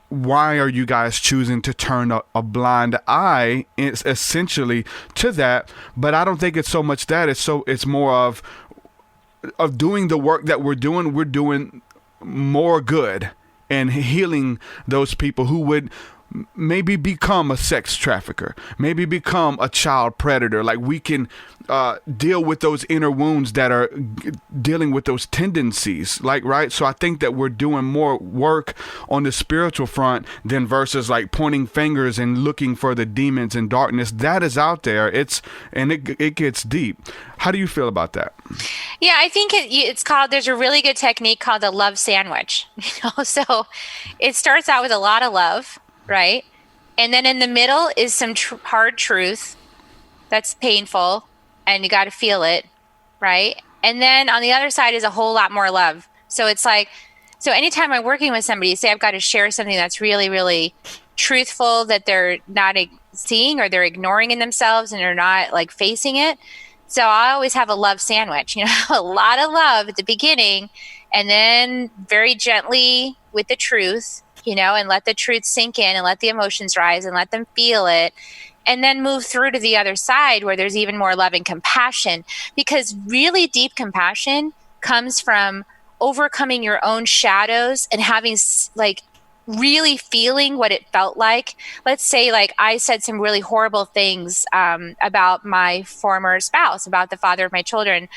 F: why are you guys choosing to turn a blind eye essentially to that? But I don't think it's so much that it's more of doing the work that we're doing more good and healing those people who would maybe become a sex trafficker, maybe become a child predator. Like we can deal with those inner wounds that are dealing with those tendencies, like, right? So I think that we're doing more work on the spiritual front than versus like pointing fingers and looking for the demons and darkness that is out there. It gets deep. How do you feel about that?
E: Yeah, I think it's called, there's a really good technique called the love sandwich. So it starts out with a lot of love, right? And then in the middle is some hard truth that's painful and you got to feel it, right? And then on the other side is a whole lot more love. So it's like, so anytime I'm working with somebody, say I've got to share something that's really, really truthful that they're not seeing or they're ignoring in themselves and they're not like facing it. So I always have a love sandwich, a lot of love at the beginning and then very gently with the truth, and let the truth sink in and let the emotions rise and let them feel it. And then move through to the other side where there's even more love and compassion, because really deep compassion comes from overcoming your own shadows and having like really feeling what it felt like. Let's say like I said some really horrible things about my former spouse, about the father of my children,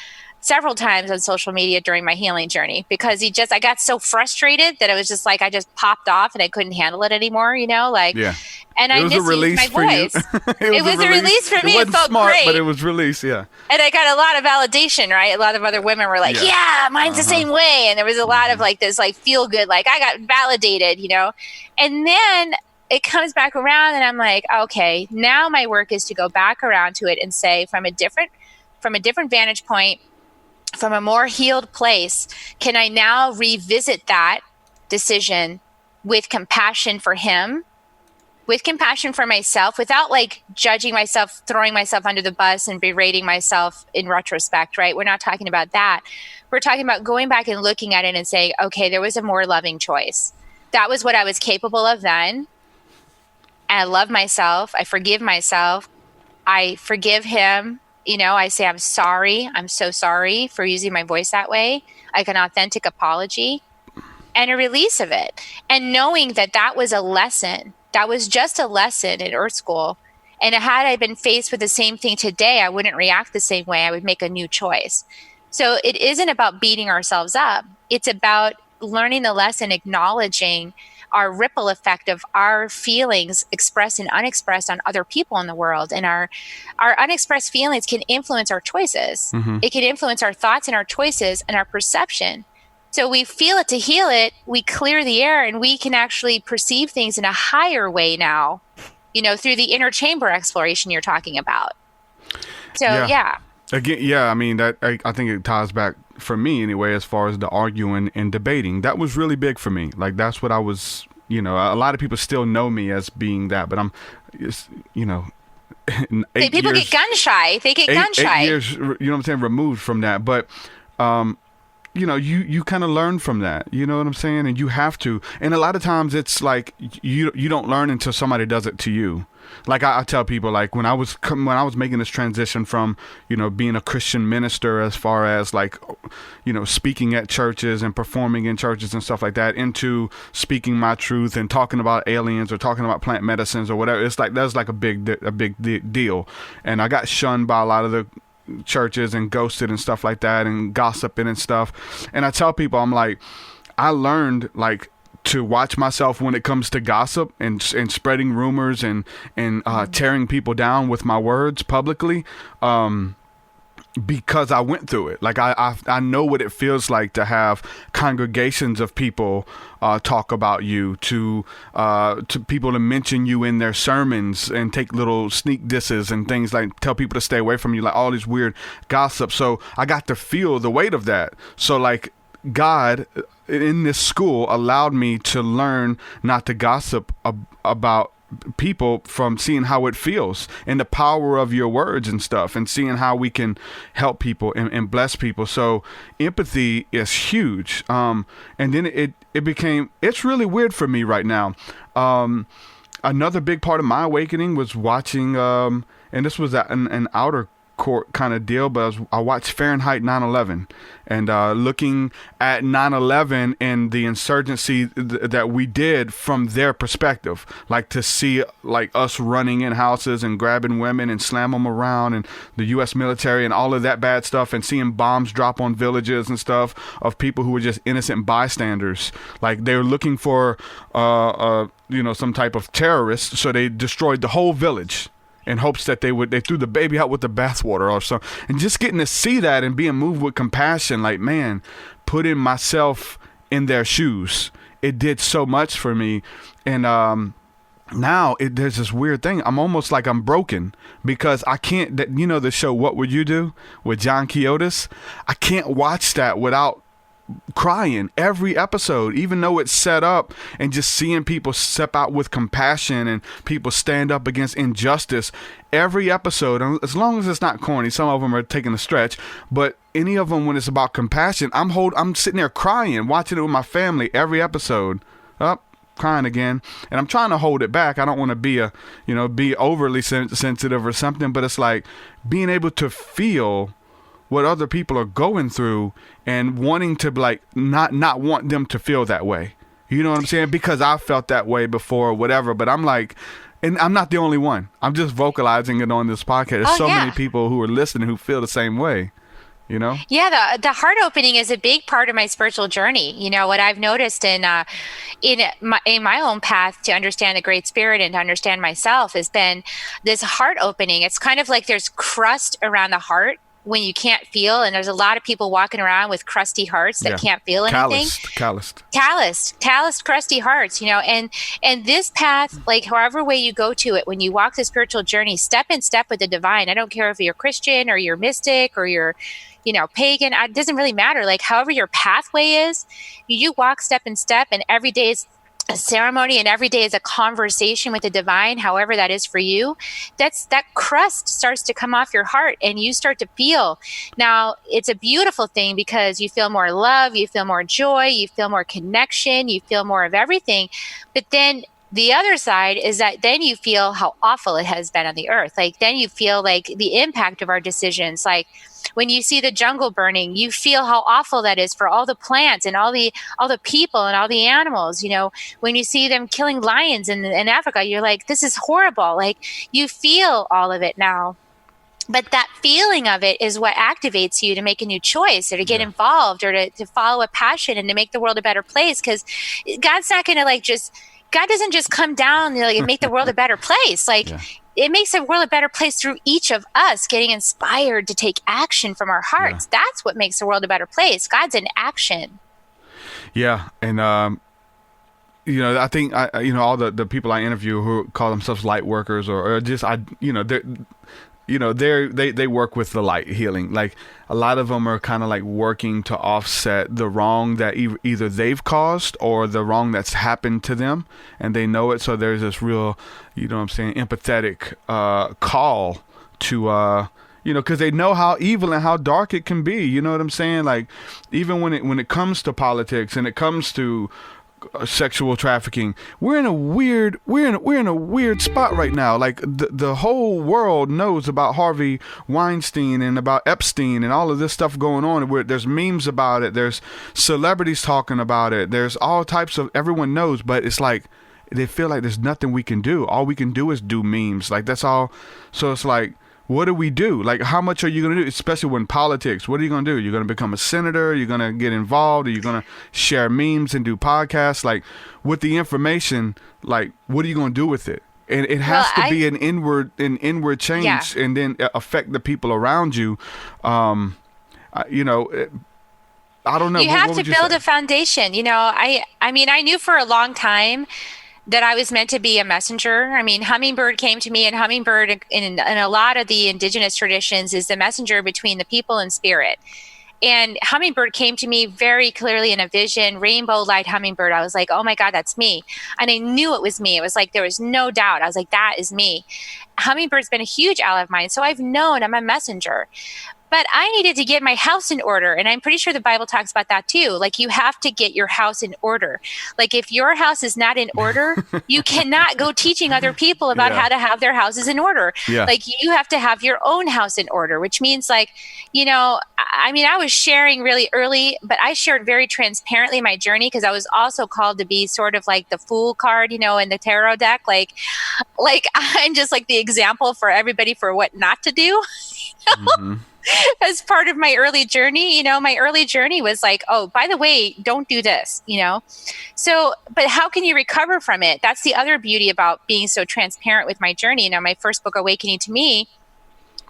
E: several times on social media during my healing journey, because I got so frustrated that it was just like I just popped off and I couldn't handle it anymore,
F: Yeah.
E: And I misused my voice. It was a release for me. It felt
F: smart,
E: great.
F: But it was release, yeah.
E: And I got a lot of validation, right? A lot of other women were like, yeah mine's the same way. And there was a lot of like this like feel good, like I got validated, And then it comes back around and I'm like, okay, now my work is to go back around to it and say from a different vantage point, from a more healed place, can I now revisit that decision with compassion for him, with compassion for myself, without like judging myself, throwing myself under the bus and berating myself in retrospect, right? We're not talking about that. We're talking about going back and looking at it and saying, okay, there was a more loving choice. That was what I was capable of then. And I love myself. I forgive myself. I forgive him. I say, I'm sorry. I'm so sorry for using my voice that way. Like an authentic apology and a release of it. And knowing that that was a lesson, that was just a lesson in Earth School. And had I been faced with the same thing today, I wouldn't react the same way. I would make a new choice. So it isn't about beating ourselves up. It's about learning the lesson, acknowledging our ripple effect of our feelings expressed and unexpressed on other people in the world. And our unexpressed feelings can influence our choices. Mm-hmm. It can influence our thoughts and our choices and our perception. So we feel it to heal it. We clear the air and we can actually perceive things in a higher way now, through the inner chamber exploration you're talking about. So, yeah.
F: Again, yeah, I mean, that I think it ties back for me anyway, as far as the arguing and debating. That was really big for me. Like, that's what I was, a lot of people still know me as being that, but I'm, people
E: get gun shy. They get gun shy.
F: 8 years, removed from that. But you kind of learn from that, you know what I'm saying? And you have to, and a lot of times it's like, you don't learn until somebody does it to you. Like I tell people, like when I was making this transition from, being a Christian minister, as far as like, speaking at churches and performing in churches and stuff like that, into speaking my truth and talking about aliens or talking about plant medicines or whatever. It's like, that's like a big deal. And I got shunned by a lot of the churches and ghosted and stuff like that, and gossiping and stuff. And I tell people, I'm like, I learned like to watch myself when it comes to gossip and spreading rumors and tearing people down with my words publicly, because I went through it. Like I know what it feels like to have congregations of people talk about you, to people to mention you in their sermons and take little sneak disses and things, like tell people to stay away from you, like all these weird gossip. So I got to feel the weight of that. So like God in this school allowed me to learn not to gossip about people, from seeing how it feels and the power of your words and stuff, and seeing how we can help people and bless people. So empathy is huge. And then it's really weird for me right now. Another big part of my awakening was watching, and this was an outer court kind of deal, but I watched Fahrenheit 9/11, and looking at 9/11 and the insurgency that we did from their perspective, like to see like us running in houses and grabbing women and slam them around, and the U.S. military and all of that bad stuff, and seeing bombs drop on villages and stuff of people who were just innocent bystanders. Like they were looking for some type of terrorist, so they destroyed the whole village in hopes that they threw the baby out with the bathwater or something. And just getting to see that and being moved with compassion, like, man, putting myself in their shoes, it did so much for me. And now there's this weird thing. I'm almost like I'm broken, because I can't, the show What Would You Do with John Quixote? I can't watch that without crying every episode, even though it's set up, and just seeing people step out with compassion and people stand up against injustice every episode. And as long as it's not corny, some of them are taking a stretch, but any of them, when it's about compassion, I'm sitting there crying, watching it with my family every episode. Crying again, and I'm trying to hold it back. I don't want to be overly sensitive or something, but it's like being able to feel what other people are going through and wanting to like not want them to feel that way. You know what I'm saying? Because I felt that way before or whatever, but I'm like, and I'm not the only one. I'm just vocalizing it on this podcast. There's many people who are listening who feel the same way.
E: Yeah, the heart opening is a big part of my spiritual journey. What I've noticed in my own path to understand the Great Spirit and to understand myself has been this heart opening. It's kind of like there's crust around the heart when you can't feel, and there's a lot of people walking around with crusty hearts that can't feel anything. Calloused, crusty hearts, and this path, like however way you go to it, when you walk the spiritual journey, step in step with the divine. I don't care if you're Christian or you're mystic or you're, pagan. It doesn't really matter. Like however your pathway is, you walk step in step, and every day is a ceremony, and every day is a conversation with the divine, however that is for you. That crust starts to come off your heart, and you start to feel. Now, it's a beautiful thing, because you feel more love, you feel more joy, you feel more connection, you feel more of everything. But then the other side is that then you feel how awful it has been on the earth. Like then you feel like the impact of our decisions. Like when you see the jungle burning, you feel how awful that is for all the plants and all the people and all the animals. When you see them killing lions in Africa, you're like, this is horrible. Like you feel all of it now. But that feeling of it is what activates you to make a new choice, or to get involved, or to follow a passion and to make the world a better place. Because God's not going to God doesn't just come down and make the world a better place. It makes the world a better place through each of us getting inspired to take action from our hearts. Yeah. That's what makes the world a better place. God's in action. Yeah.
F: And, I think, all the people I interview who call themselves light workers or just, they work with the light healing. Like a lot of them are kind of like working to offset the wrong that either they've caused or the wrong that's happened to them, and they know it. So there's this real, empathetic call to You know, because they know how evil and how dark it can be. You know what I'm saying? Like, even when it comes to politics and it comes to sexual trafficking, we're in a weird spot right now. Like, the whole world knows about Harvey Weinstein and about Epstein and all of this stuff going on. Where there's memes about it, there's celebrities talking about it, there's all types of, everyone knows, but it's like they feel like there's nothing we can do. All we can do is do memes. Like, that's all. So it's like, what do we do? Like, how much are you going to do? Especially when politics, what are you going to do? You're going to become a senator? You're going to get involved? Are you going to share memes and do podcasts? Like, with the information, like, what are you going to do with it? And it has to be an inward change, and then affect the people around you. You know, I don't know.
E: You have to build a foundation. You know, I mean, I knew for a long time that I was meant to be a messenger. I mean, Hummingbird came to me, and Hummingbird in a lot of the indigenous traditions is the messenger between the people and spirit. And Hummingbird came to me very clearly in a vision, rainbow light Hummingbird. I was like, oh my God, that's me. And I knew it was me. It was like, there was no doubt. I was like, that is me. Hummingbird's been a huge ally of mine. So I've known I'm a messenger. But I needed to get my house in order. And I'm pretty sure the Bible talks about that too. Like, you have to get your house in order. Like, if your house is not in order, you cannot go teaching other people about how to have their houses in order. Yeah. Like, you have to have your own house in order, which means, like, you know, I mean, I was sharing really early, but I shared very transparently my journey, because I was also called to be sort of like the fool card, you know, in the tarot deck. Like I'm just like the example for everybody for what not to do. You know? Mm-hmm. As part of my early journey, you know, my early journey was like, oh, by the way, don't do this, you know? So, but how can you recover from it? That's the other beauty about being so transparent with my journey. You know, my first book, Awakening to Me,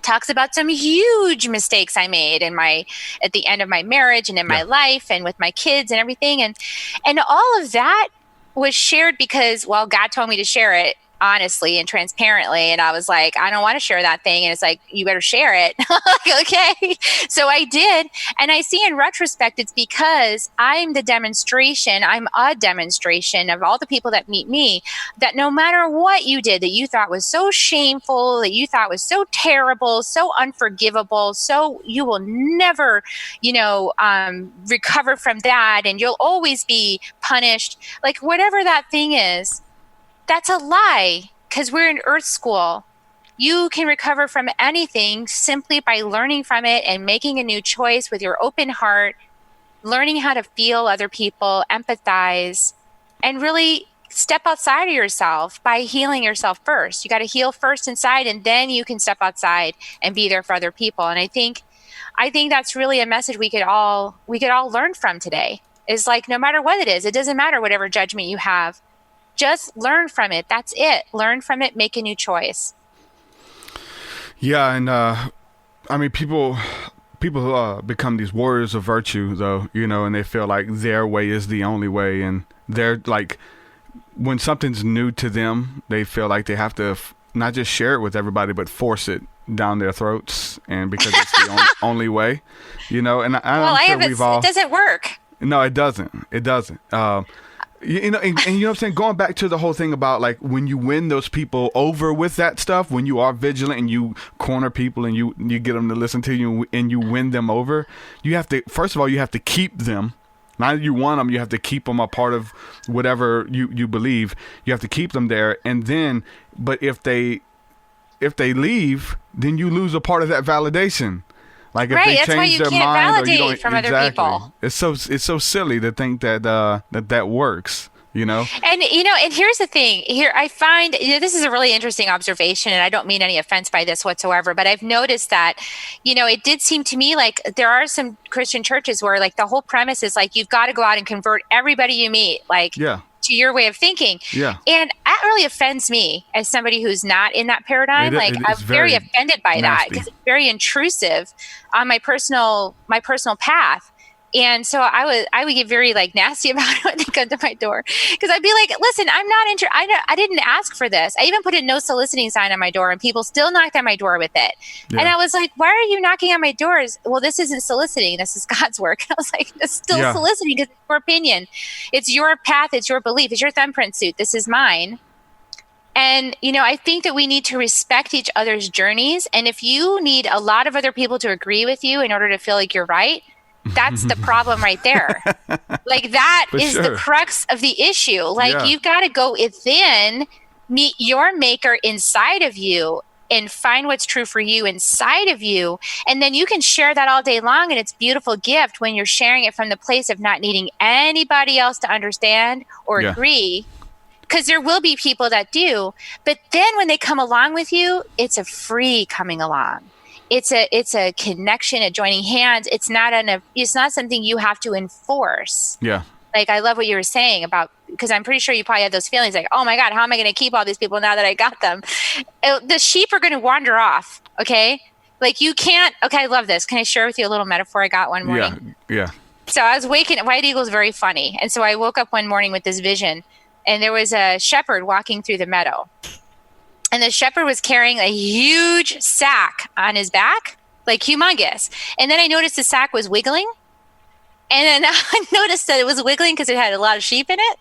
E: talks about some huge mistakes I made at the end of my marriage and in my life and with my kids and everything. And all of that was shared because, well, God told me to share it honestly and transparently. And I was like, I don't want to share that thing. And it's like, you better share it. Like, okay. So I did. And I see in retrospect, it's because I'm a demonstration of all the people that meet me, that no matter what you did that you thought was so shameful, that you thought was so terrible, so unforgivable, so you will never, you know, recover from that. And you'll always be punished. Like, whatever that thing is, that's a lie, because we're in Earth School. You can recover from anything simply by learning from it and making a new choice with your open heart, learning how to feel other people, empathize, and really step outside of yourself by healing yourself first. You got to heal first inside, and then you can step outside and be there for other people. And I think that's really a message we could all learn from today. Is like, no matter what it is, it doesn't matter whatever judgment you have. Just learn from it. That's it. Learn from it. Make a new choice.
F: Yeah, and I mean, people become these warriors of virtue, though, you know, and they feel like their way is the only way, and they're like, when something's new to them, they feel like they have to not just share it with everybody, but force it down their throats, and because it's the only way, you know. And it doesn't work. No, it doesn't. It doesn't. You know, and you know what I'm saying? Going back to the whole thing about, like, when you win those people over with that stuff, when you are vigilant and you corner people and you get them to listen to you and you win them over, you have to, first of all, you have to keep them. Now that you want them, you have to keep them a part of whatever you believe. You have to keep them there. And then, but if they leave, then you lose a part of that validation. Like, if they change their mind, or you don't,
E: from other people.
F: It's so silly to think that that works, you know.
E: And you know, and here's the thing. Here, I find, you know, this is a really interesting observation, and I don't mean any offense by this whatsoever. But I've noticed that, you know, it did seem to me like there are some Christian churches where, like, the whole premise is like, you've got to go out and convert everybody you meet, like, to your way of thinking. Yeah. And that really offends me as somebody who's not in that paradigm. I'm very offended by that, because it's very intrusive on my personal path. And so I would get very, like, nasty about it when they come to my door, because I'd be like, listen, I'm not interested. I didn't ask for this. I even put a no soliciting sign on my door, and people still knocked on my door with it. Yeah. And I was like, why are you knocking on my doors? Well, this isn't soliciting. This is God's work. And I was like, it's still soliciting, because it's your opinion. It's your path. It's your belief. It's your thumbprint suit. This is mine. And, I think that we need to respect each other's journeys. And if you need a lot of other people to agree with you in order to feel like you're right, that's the problem right there. Like that
F: For
E: is
F: sure.
E: the crux of the issue. Like
F: Yeah.
E: you've got to go within, meet your maker inside of you and find what's true for you inside of you. And then you can share that all day long. And it's a beautiful gift when you're sharing it from the place of not needing anybody else to understand or
F: Yeah.
E: agree. Because there will be people that do. But then when they come along with you, it's a free coming along. It's a connection, a joining hands. It's not something you have to enforce.
F: Yeah.
E: Like, I love what you were saying about, because I'm pretty sure you probably had those feelings like, oh my God, how am I going to keep all these people now that I got them? The sheep are going to wander off. Okay. Like you can't, okay. I love this. Can I share with you a little metaphor I got one morning?
F: Yeah.
E: So I was White Eagle's very funny. And so I woke up one morning with this vision, and there was a shepherd walking through the meadow. And the shepherd was carrying a huge sack on his back, like humongous. And then I noticed the sack was wiggling. And then I noticed that it was wiggling because it had a lot of sheep in it.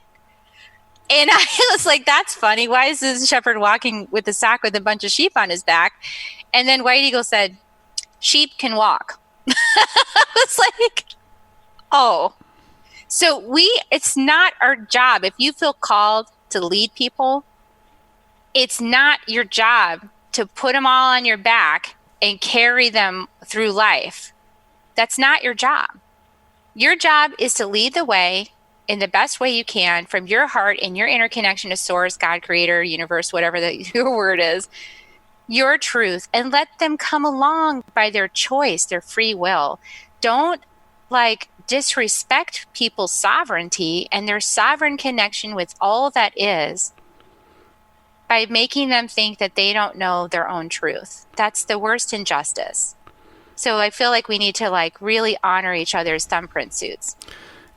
E: And I was like, that's funny. Why is this shepherd walking with the sack with a bunch of sheep on his back? And then White Eagle said, sheep can walk. I was like, oh. So it's not our job. If you feel called to lead people, it's not your job to put them all on your back and carry them through life. That's not your job. Your job is to lead the way in the best way you can from your heart and your inner connection to source, God, creator, universe, whatever your word is, your truth, and let them come along by their choice, their free will. Don't disrespect people's sovereignty and their sovereign connection with all that is by making them think that they don't know their own truth. That's the worst injustice. So I feel like we need to really honor each other's thumbprint suits.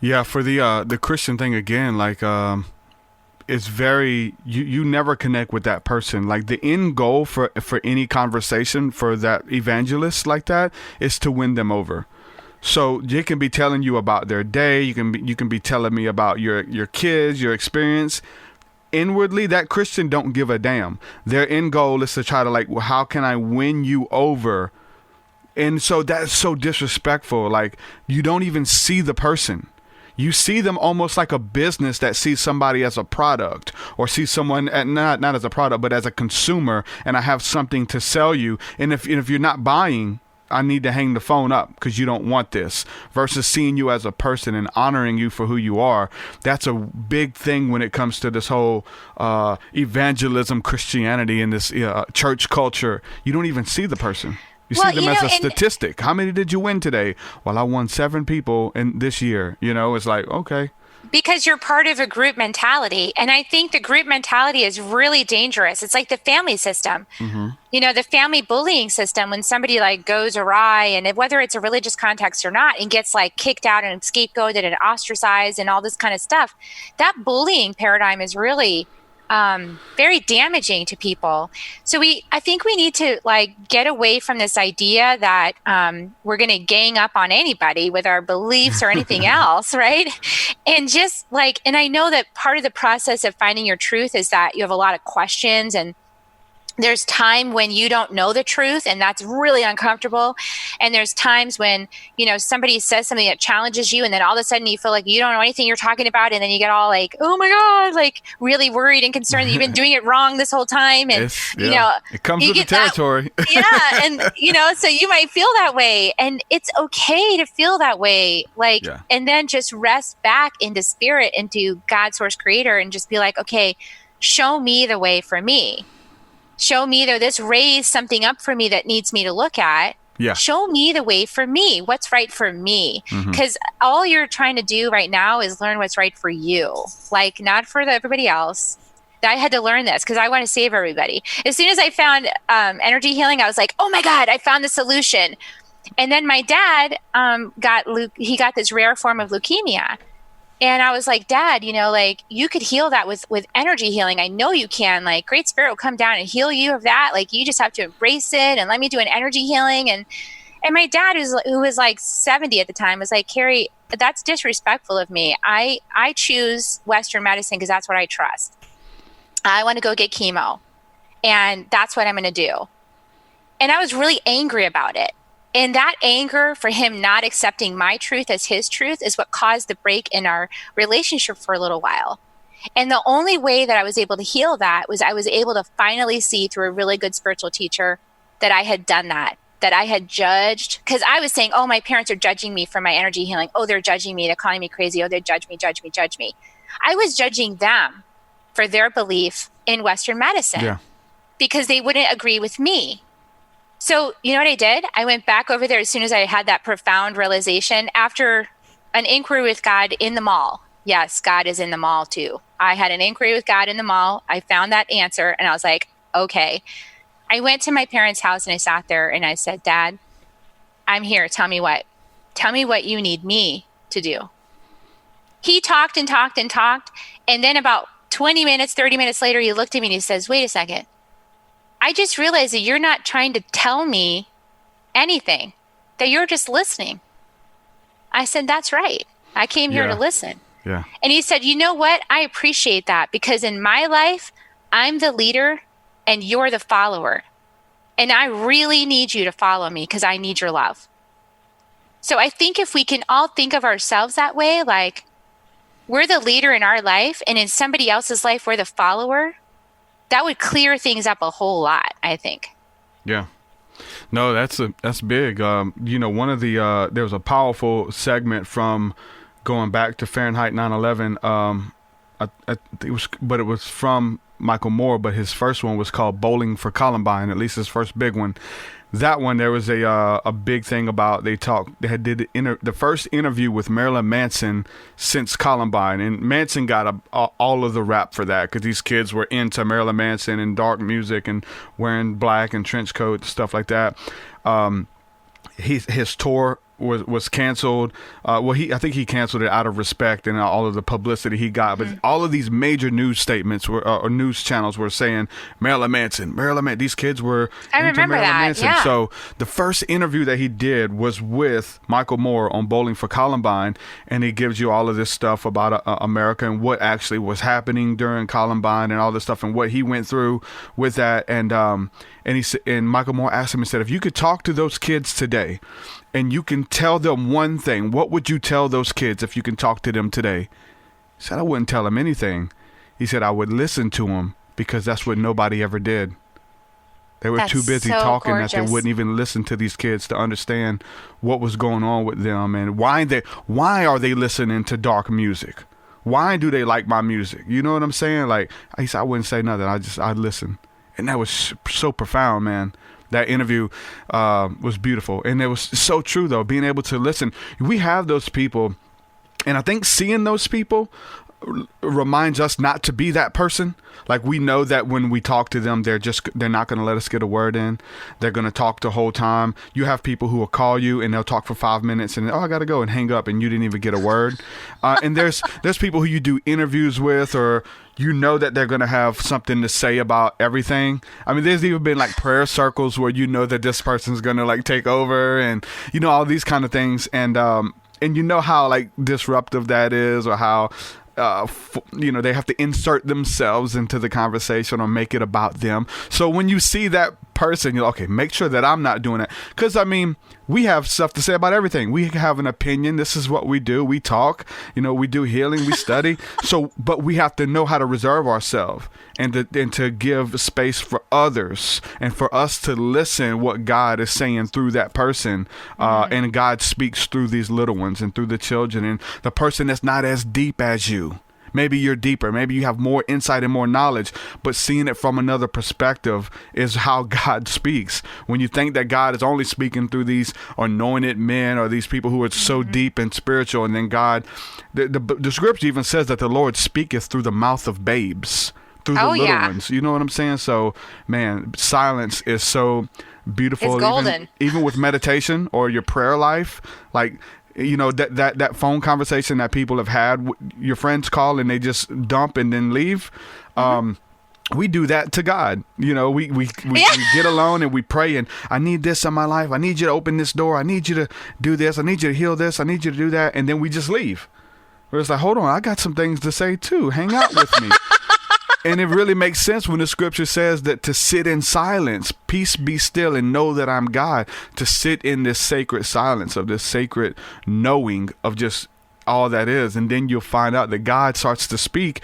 F: Yeah, for the Christian thing again, it's very you never connect with that person. Like the end goal for any conversation for that evangelist like that is to win them over. So they can be telling you about their day, you can be telling me about your kids, your experience. Inwardly, that Christian don't give a damn. Their end goal is to try to well, how can I win you over? And so that's so disrespectful. Like you don't even see the person. You see them almost like a business that sees somebody as a product or sees someone not as a product, but as a consumer. And I have something to sell you. And if you're not buying, I need to hang the phone up because you don't want this, versus seeing you as a person and honoring you for who you are. That's a big thing when it comes to this whole evangelism, Christianity, and this church culture. You don't even see the person. You see them as a statistic. How many did you win today? Well, I won 7 people in this year. It's like, okay.
E: Because you're part of a group mentality. And I think the group mentality is really dangerous. It's like the family system. Mm-hmm. The family bullying system, when somebody goes awry, and whether it's a religious context or not, and gets kicked out and scapegoated and ostracized and all this kind of stuff, that bullying paradigm is really very damaging to people. So I think we need to get away from this idea that we're going to gang up on anybody with our beliefs or anything else, right? And just and I know that part of the process of finding your truth is that you have a lot of questions, and there's time when you don't know the truth, and that's really uncomfortable. And there's times when, somebody says something that challenges you, and then all of a sudden you feel like you don't know anything you're talking about. And then you get all oh my God, really worried and concerned that you've been doing it wrong this whole time. And,
F: it comes with the territory.
E: And, so you might feel that way, and it's okay to feel that way. And then just rest back into spirit, into God, source, creator, and just be like, okay, show me the way for me. Show me that this raised something up for me that needs me to look at.
F: Yeah.
E: Show me the way for me. What's right for me? Because all you're trying to do right now is learn what's right for you, not for everybody else. I had to learn this because I want to save everybody. As soon as I found energy healing, I was like, oh my God, I found the solution. And then my dad got this rare form of leukemia. And I was like, Dad, you could heal that with energy healing. I know you can. Great Spirit will come down and heal you of that. You just have to embrace it and let me do an energy healing. And my dad, who was 70 at the time, was like, Kerri, that's disrespectful of me. I choose Western medicine because that's what I trust. I want to go get chemo. And that's what I'm going to do. And I was really angry about it. And that anger for him not accepting my truth as his truth is what caused the break in our relationship for a little while. And the only way that I was able to heal that was I was able to finally see through a really good spiritual teacher that I had done that I had judged. Because I was saying, oh, my parents are judging me for my energy healing. Oh, they're judging me. They're calling me crazy. Oh, they judge me. I was judging them for their belief in Western medicine because they wouldn't agree with me. So you know what I did? I went back over there as soon as I had that profound realization after an inquiry with God in the mall. Yes, God is in the mall too. I had an inquiry with God in the mall. I found that answer and I was like, okay. I went to my parents' house and I sat there and I said, Dad, I'm here. Tell me what you need me to do. He talked and talked and talked. And then about 20 minutes, 30 minutes later, he looked at me and he says, wait a second. I just realized that you're not trying to tell me anything, that you're just listening. I said, that's right. I came here to listen.
F: Yeah.
E: And he said, you know what? I appreciate that because in my life, I'm the leader and you're the follower. And I really need you to follow me because I need your love. So I think if we can all think of ourselves that way, like we're the leader in our life and in somebody else's life, we're the follower, that would clear things up a whole lot, I think. Yeah.
F: No, that's big. One of the there was a powerful segment from going back to Fahrenheit 9/11. It was from Michael Moore, but his first one was called Bowling for Columbine, at least his first big one. That one, there was a big thing about they did the first interview with Marilyn Manson since Columbine, and Manson got all of the rap for that because these kids were into Marilyn Manson and dark music and wearing black and trench coat stuff like that. His tour was canceled. I think he canceled it out of respect and all of the publicity he got. But all of these major news statements or news channels were saying Marilyn Manson. These kids were into Marilyn Manson. Yeah. So the first interview that he did was with Michael Moore on Bowling for Columbine, and he gives you all of this stuff about America and what actually was happening during Columbine and all this stuff and what he went through with that. And Michael Moore asked him and said, if you could talk to those kids today and you can tell them one thing, what would you tell those kids if you can talk to them today? He said, I wouldn't tell them anything. He said, I would listen to them because that's what nobody ever did. They were too busy talking that they wouldn't even listen to these kids to understand what was going on with them and why are they listening to dark music? Why do they like my music? You know what I'm saying? Like, he said, I wouldn't say nothing. I'd listen. And that was so profound, man. That interview was beautiful. And it was so true, though, being able to listen. We have those people, and I think seeing those people reminds us not to be that person. Like, we know that when we talk to them, they're not going to let us get a word in. They're going to talk the whole time. You have people who will call you and they'll talk for 5 minutes and I got to go and hang up, and you didn't even get a word. And there's people who you do interviews with, or you know that they're going to have something to say about everything. I mean, there's even been like prayer circles where you know that this person's going to like take over and, all these kind of things. And you know how like disruptive that is, or how, they have to insert themselves into the conversation or make it about them. So when you see that person, you're like, okay, make sure that I'm not doing it. Because, I mean, we have stuff to say about everything. We have an opinion. This is what we do. We talk. We do healing. We study. But we have to know how to reserve ourselves and to give space for others and for us to listen what God is saying through that person. And God speaks through these little ones and through the children and the person that's not as deep as you. Maybe you're deeper. Maybe you have more insight and more knowledge, but seeing it from another perspective is how God speaks. When you think that God is only speaking through these anointed men or these people who are so deep and spiritual, and then God, the scripture even says that the Lord speaketh through the mouth of babes, through the little ones. You know what I'm saying? So, man, silence is so beautiful.
E: It's golden.
F: Even with meditation or your prayer life, like, that phone conversation that people have had, your friends call and they just dump and then leave. We do that to God. We get alone and we pray, and I need this in my life. I need you to open this door. I need you to do this. I need you to heal this. I need you to do that. And then we just leave. We're just like, hold on, I got some things to say too. Hang out with me. And it really makes sense when the scripture says that to sit in silence, peace be still and know that I'm God, to sit in this sacred silence of this sacred knowing of just all that is. And then you'll find out that God starts to speak,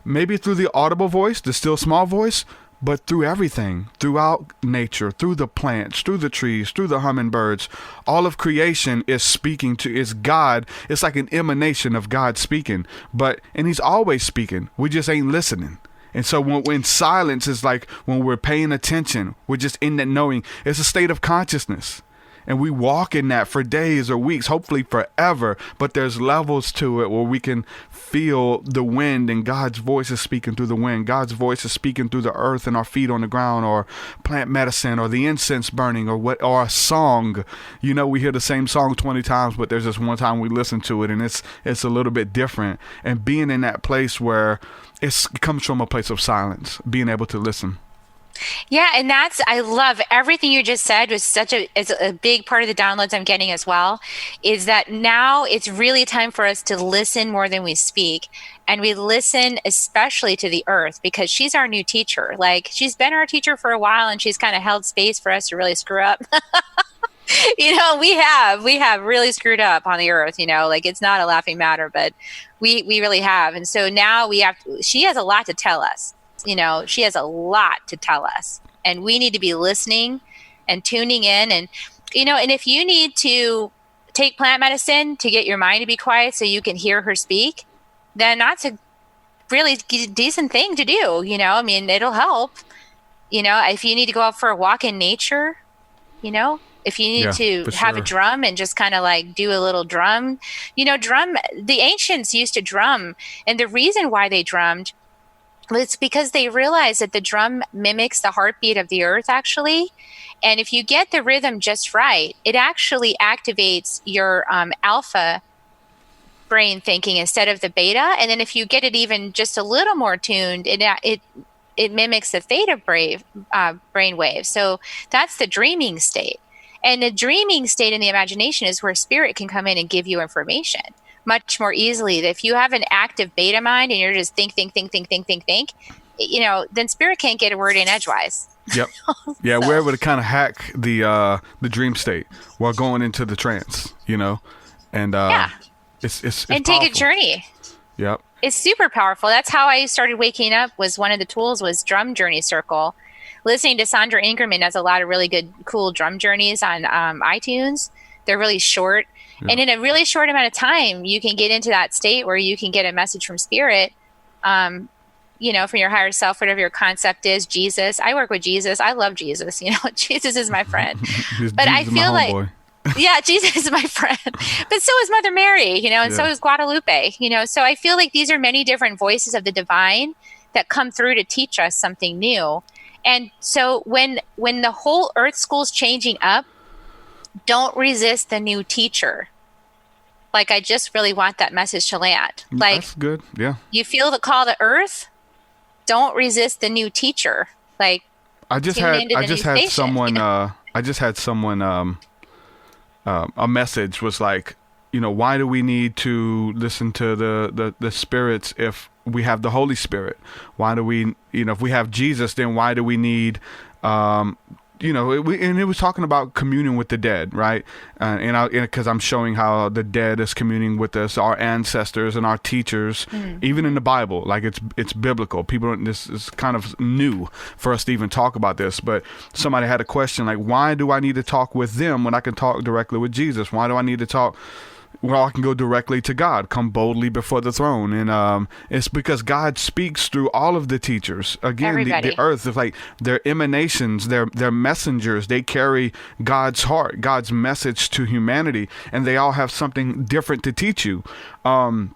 F: maybe through the audible voice, the still small voice, but through everything, throughout nature, through the plants, through the trees, through the hummingbirds. All of creation is speaking is God. It's like an emanation of God speaking. And he's always speaking. We just ain't listening. And so when silence is like when we're paying attention, we're just in that knowing. It's a state of consciousness. And we walk in that for days or weeks, hopefully forever. But there's levels to it where we can feel the wind, and God's voice is speaking through the wind. God's voice is speaking through the earth and our feet on the ground, or plant medicine, or the incense burning, or a song. You know, we hear the same song 20 times, but there's just one time we listen to it, and it's a little bit different. And being in that place where it comes from a place of silence, being able to listen.
E: Yeah, and I love everything you just said. Was it's a big part of the downloads I'm getting as well, is that now it's really time for us to listen more than we speak. And we listen especially to the earth, because she's our new teacher. Like, she's been our teacher for a while, and she's kind of held space for us to really screw up. You know, we have really screwed up on the earth, you know, like, it's not a laughing matter, but we really have. And so now she has a lot to tell us. You know, she has a lot to tell us, and we need to be listening and tuning in. And, you know, and if you need to take plant medicine to get your mind to be quiet so you can hear her speak, then that's a really decent thing to do. You know, I mean, it'll help. You know, if you need to go out for a walk in nature, you know, if you need to have a drum and just kind of like do a little drum, you know, the ancients used to drum. And the reason why they drummed, it's because they realized that the drum mimics the heartbeat of the earth, actually. And if you get the rhythm just right, it actually activates your alpha brain thinking instead of the beta. And then if you get it even just a little more tuned, it mimics the theta brain wave. So that's the dreaming state. And the dreaming state in the imagination is where spirit can come in and give you information much more easily. If you have an active beta mind and you're just think, you know, then spirit can't get a word in edgewise.
F: Yep. Yeah, we're able to kind of hack the dream state while going into the trance, you know, and it's and
E: take
F: powerful.
E: A journey.
F: Yep.
E: It's super powerful. That's how I started waking up. Was one of the tools was Drum Journey Circle. Listening to Sandra Ingerman has a lot of really good, cool drum journeys on iTunes. They're really short. Yeah. And in a really short amount of time, you can get into that state where you can get a message from spirit, you know, from your higher self, whatever your concept is. Jesus. I work with Jesus. I love Jesus. You know, Jesus is my friend. But I feel like, yeah, Jesus is my friend. But so is Mother Mary, you know, and so is Guadalupe, you know. So I feel like these are many different voices of the divine that come through to teach us something new. And so when the whole earth school's changing up, don't resist the new teacher. Like, I just really want that message to land. Like,
F: that's good. Yeah.
E: You feel the call to earth? Don't resist the new teacher. Like,
F: I just had someone a message was like, you know, why do we need to listen to the spirits if we have the Holy Spirit? Why do we, you know, if we have Jesus, then why do we need, you know, and it was talking about communing with the dead, right? And because I'm showing how the dead is communing with us, our ancestors and our teachers, even in the Bible, like it's biblical. This is kind of new for us to even talk about this. But somebody had a question like, why do I need to talk with them when I can talk directly with Jesus? Why do I need to talk? Well, I can go directly to God, come boldly before the throne. And it's because God speaks through all of the teachers. Again, the earth is like they're emanations, they're messengers. They carry God's heart, God's message to humanity, and they all have something different to teach you. And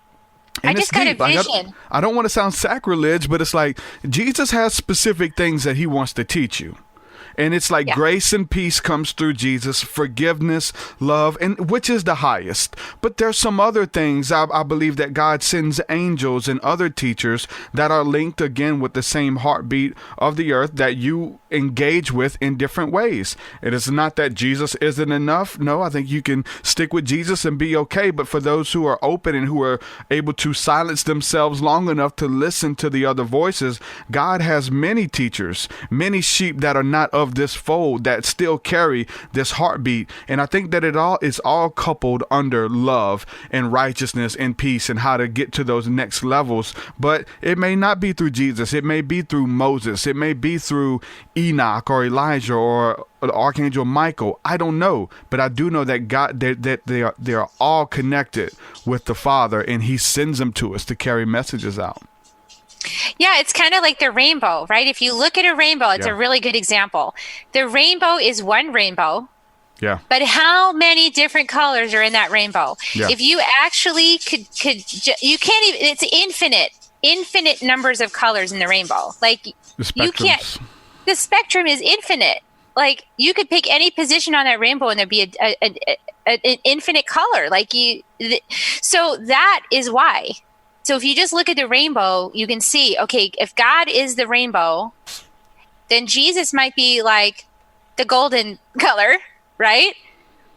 E: I just got a vision.
F: I don't want to sound sacrilege, but it's like Jesus has specific things that he wants to teach you. And it's like grace and peace comes through Jesus, forgiveness, love, and which is the highest. But there's some other things. I believe that God sends angels and other teachers that are linked again with the same heartbeat of the earth that you engage with in different ways. It is not that Jesus isn't enough. No, I think you can stick with Jesus and be okay. But for those who are open and who are able to silence themselves long enough to listen to the other voices, God has many teachers, many sheep that are not of this fold that still carry this heartbeat. And I think that it all is all coupled under love and righteousness and peace and how to get to those next levels. But it may not be through Jesus. It may be through Moses. It may be through Enoch or Elijah or the Archangel Michael. I don't know, but I do know that God, that they are all connected with the Father, and He sends them to us to carry messages out.
E: Yeah, it's kind of like the rainbow, right? If you look at a rainbow, it's a really good example. The rainbow is one rainbow.
F: Yeah.
E: But how many different colors are in that rainbow?
F: Yeah.
E: If you actually you can't even, it's infinite numbers of colors in the rainbow. Like you can't, the spectrum is infinite. Like you could pick any position on that rainbow and there'd be an infinite color. So that is why. So if you just look at the rainbow, you can see, okay, if God is the rainbow, then Jesus might be like the golden color, right?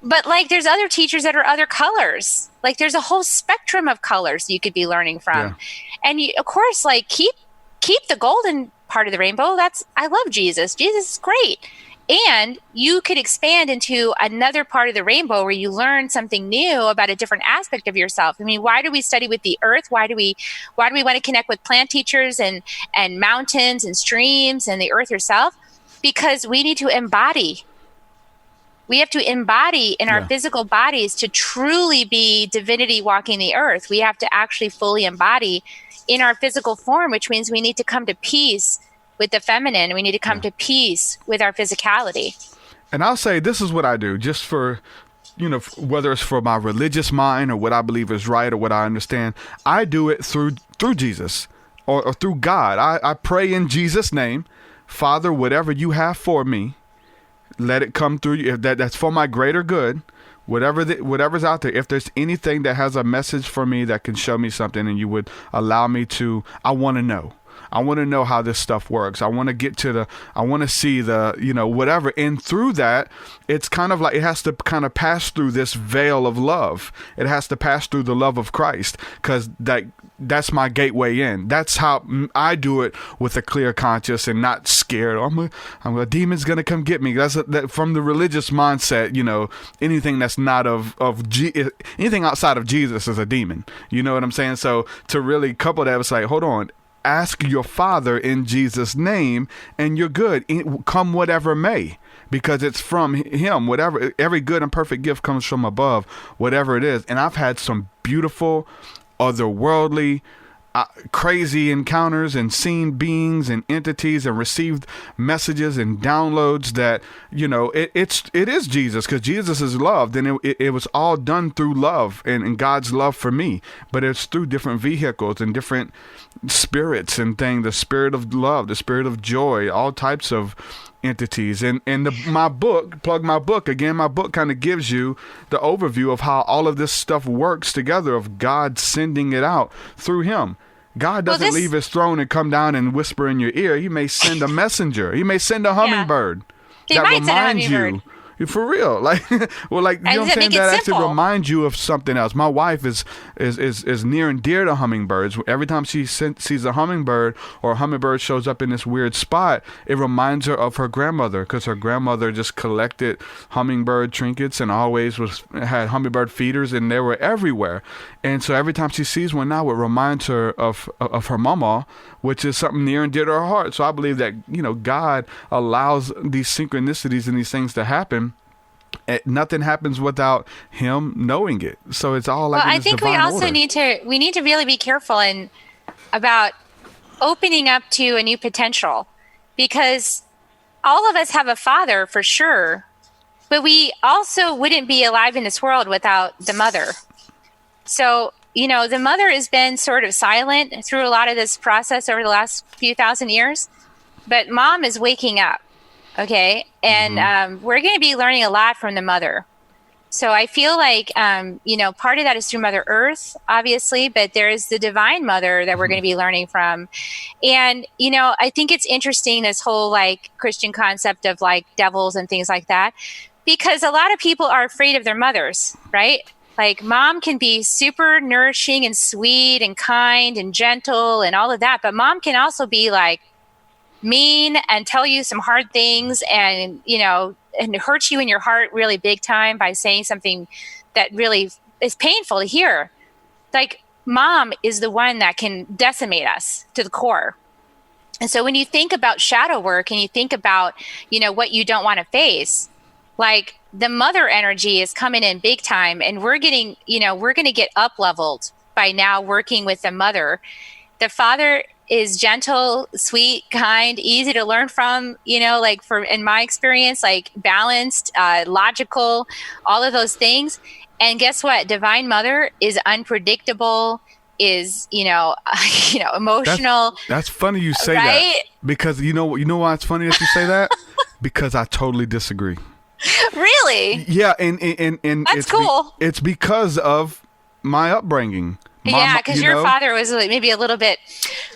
E: But like there's other teachers that are other colors. Like there's a whole spectrum of colors you could be learning from. Yeah. And you, of course, like keep the golden part of the rainbow. I love Jesus. Jesus is great. And you could expand into another part of the rainbow where you learn something new about a different aspect of yourself. I mean, why do we study with the earth? Why do we want to connect with plant teachers and mountains and streams and the earth herself? Because we need to embody. We have to embody in our physical bodies to truly be divinity walking the earth. We have to actually fully embody in our physical form, which means we need to come to peace with the feminine. We need to come to peace with our physicality.
F: And I'll say this is what I do, just for, whether it's for my religious mind or what I believe is right or what I understand. I do it through Jesus or through God. I pray in Jesus' name, Father, whatever you have for me, let it come through you. If that's for my greater good, whatever's out there. If there's anything that has a message for me that can show me something, and you would allow me to, I want to know. I want to know how this stuff works. I want to I want to see whatever. And through that, it's kind of like it has to kind of pass through this veil of love. It has to pass through the love of Christ, because that's my gateway in. That's how I do it, with a clear conscience and not scared. A demon's going to come get me. That's from the religious mindset. Anything that's not anything outside of Jesus is a demon. You know what I'm saying? So to really couple that, it's like, hold on. Ask your Father in Jesus' name, and you're good. Come whatever may, because it's from Him. Whatever, every good and perfect gift comes from above, whatever it is. And I've had some beautiful, otherworldly, crazy encounters and seen beings and entities and received messages and downloads that, it is Jesus, because Jesus is loved, and it was all done through love and God's love for me. But it's through different vehicles and different spirits and things, the spirit of love, the spirit of joy, all types of entities. And my book kind of gives you the overview of how all of this stuff works together, of God sending it out through Him. God doesn't leave His throne and come down and whisper in your ear. He may send a messenger. He may send a hummingbird that reminds you. For real, what I'm saying? That actually reminds you of something else. My wife is near and dear to hummingbirds. Every time she sees a hummingbird, or a hummingbird shows up in this weird spot, it reminds her of her grandmother, because her grandmother just collected hummingbird trinkets and always had hummingbird feeders, and they were everywhere. And so every time she sees one now, it reminds her of her mama, which is something near and dear to her heart. So I believe that God allows these synchronicities and these things to happen. Nothing happens without Him knowing it. So it's all like
E: I think we also need to really be careful about opening up to a new potential, because all of us have a Father for sure, but we also wouldn't be alive in this world without the mother. So, the mother has been sort of silent through a lot of this process over the last few thousand years, but mom is waking up. Okay. And we're going to be learning a lot from the mother. So I feel like, part of that is through Mother Earth, obviously, but there's the divine mother that we're going to be learning from. And, I think it's interesting, this whole like Christian concept of like devils and things like that, because a lot of people are afraid of their mothers, right? Like mom can be super nourishing and sweet and kind and gentle and all of that. But mom can also be like mean and tell you some hard things and, and hurt you in your heart really big time by saying something that really is painful to hear. Like mom is the one that can decimate us to the core. And so when you think about shadow work and you think about, what you don't want to face, like the mother energy is coming in big time, and we're getting, we're going to get up leveled by now working with the mother. The father is gentle, sweet, kind, easy to learn from, in my experience, like balanced, logical, all of those things. And guess what? Divine Mother is unpredictable, is, emotional.
F: That's funny you say
E: right?
F: that, because you know why it's funny that you say that? Because I totally disagree.
E: Really?
F: Yeah. And
E: that's cool.
F: It's because of my upbringing.
E: Yeah, because your father was maybe a little bit.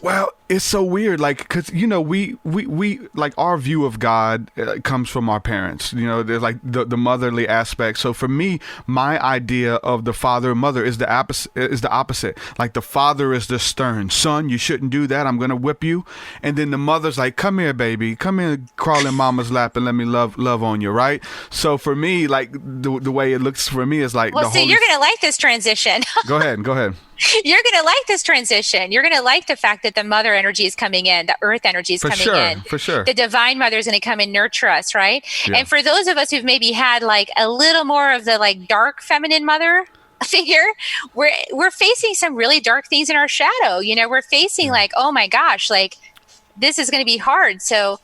F: Well, it's so weird, like, because we like our view of God comes from our parents. There's like the motherly aspect. So for me, my idea of the father and mother is the opposite. Like the father is the stern son. You shouldn't do that. I'm gonna whip you. And then the mother's like, come here, baby, come here, crawl in mama's lap and let me love on you, right? So for me, like the way it looks for me is like.
E: Well, see, you're gonna like this transition.
F: Go ahead.
E: You're going to like this transition. You're going to like the fact that the mother energy is coming in, the earth energy is coming in.
F: For sure.
E: The divine mother is going to come and nurture us, right?
F: Yeah.
E: And for those of us who've maybe had like a little more of the like dark feminine mother figure, we're facing some really dark things in our shadow. We're facing like, oh my gosh, like this is going to be hard. So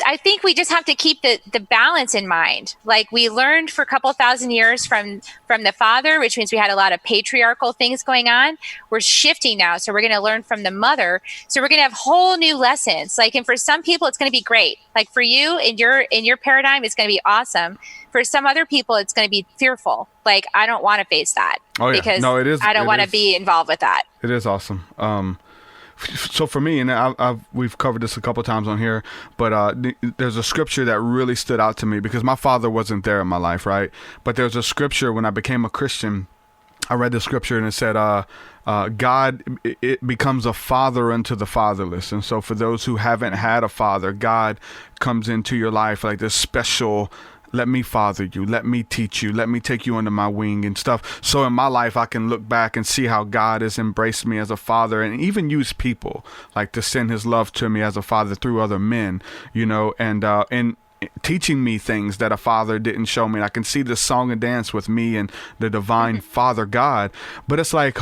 E: I think we just have to keep the balance in mind. Like we learned for a couple thousand years from the father, which means we had a lot of patriarchal things going on. We're shifting now. So we're going to learn from the mother. So we're going to have whole new lessons. Like, and for some people, it's going to be great. Like for you in your paradigm, it's going to be awesome. For some other people, it's going to be fearful. Like, I don't want to face that.
F: Oh, yeah.
E: Because
F: no, it is,
E: I don't want to be involved with that.
F: It is awesome. So for me, and we've covered this a couple times on here, but there's a scripture that really stood out to me because my father wasn't there in my life, right? But there's a scripture when I became a Christian. I read the scripture and it said, God, it becomes a father unto the fatherless. And so for those who haven't had a father, God comes into your life like this special, let me father you, let me teach you, let me take you under my wing and stuff. So in my life, I can look back and see how God has embraced me as a father and even use people like to send his love to me as a father through other men, and teaching me things that a father didn't show me. And I can see this song and dance with me and the divine Father God. But it's like,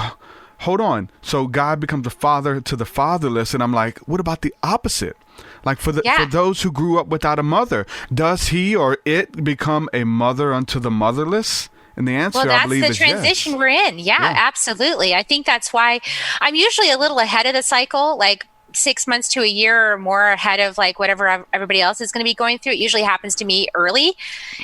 F: hold on. So God becomes a father to the fatherless. And I'm like, what about the opposite? Like for those who grew up without a mother, does he or it become a mother unto the motherless? And the answer, I believe, is yes.
E: That's the transition we're in. Yeah, absolutely. I think that's why I'm usually a little ahead of the cycle, like 6 months to a year or more ahead of like whatever everybody else is going to be going through. It usually happens to me early.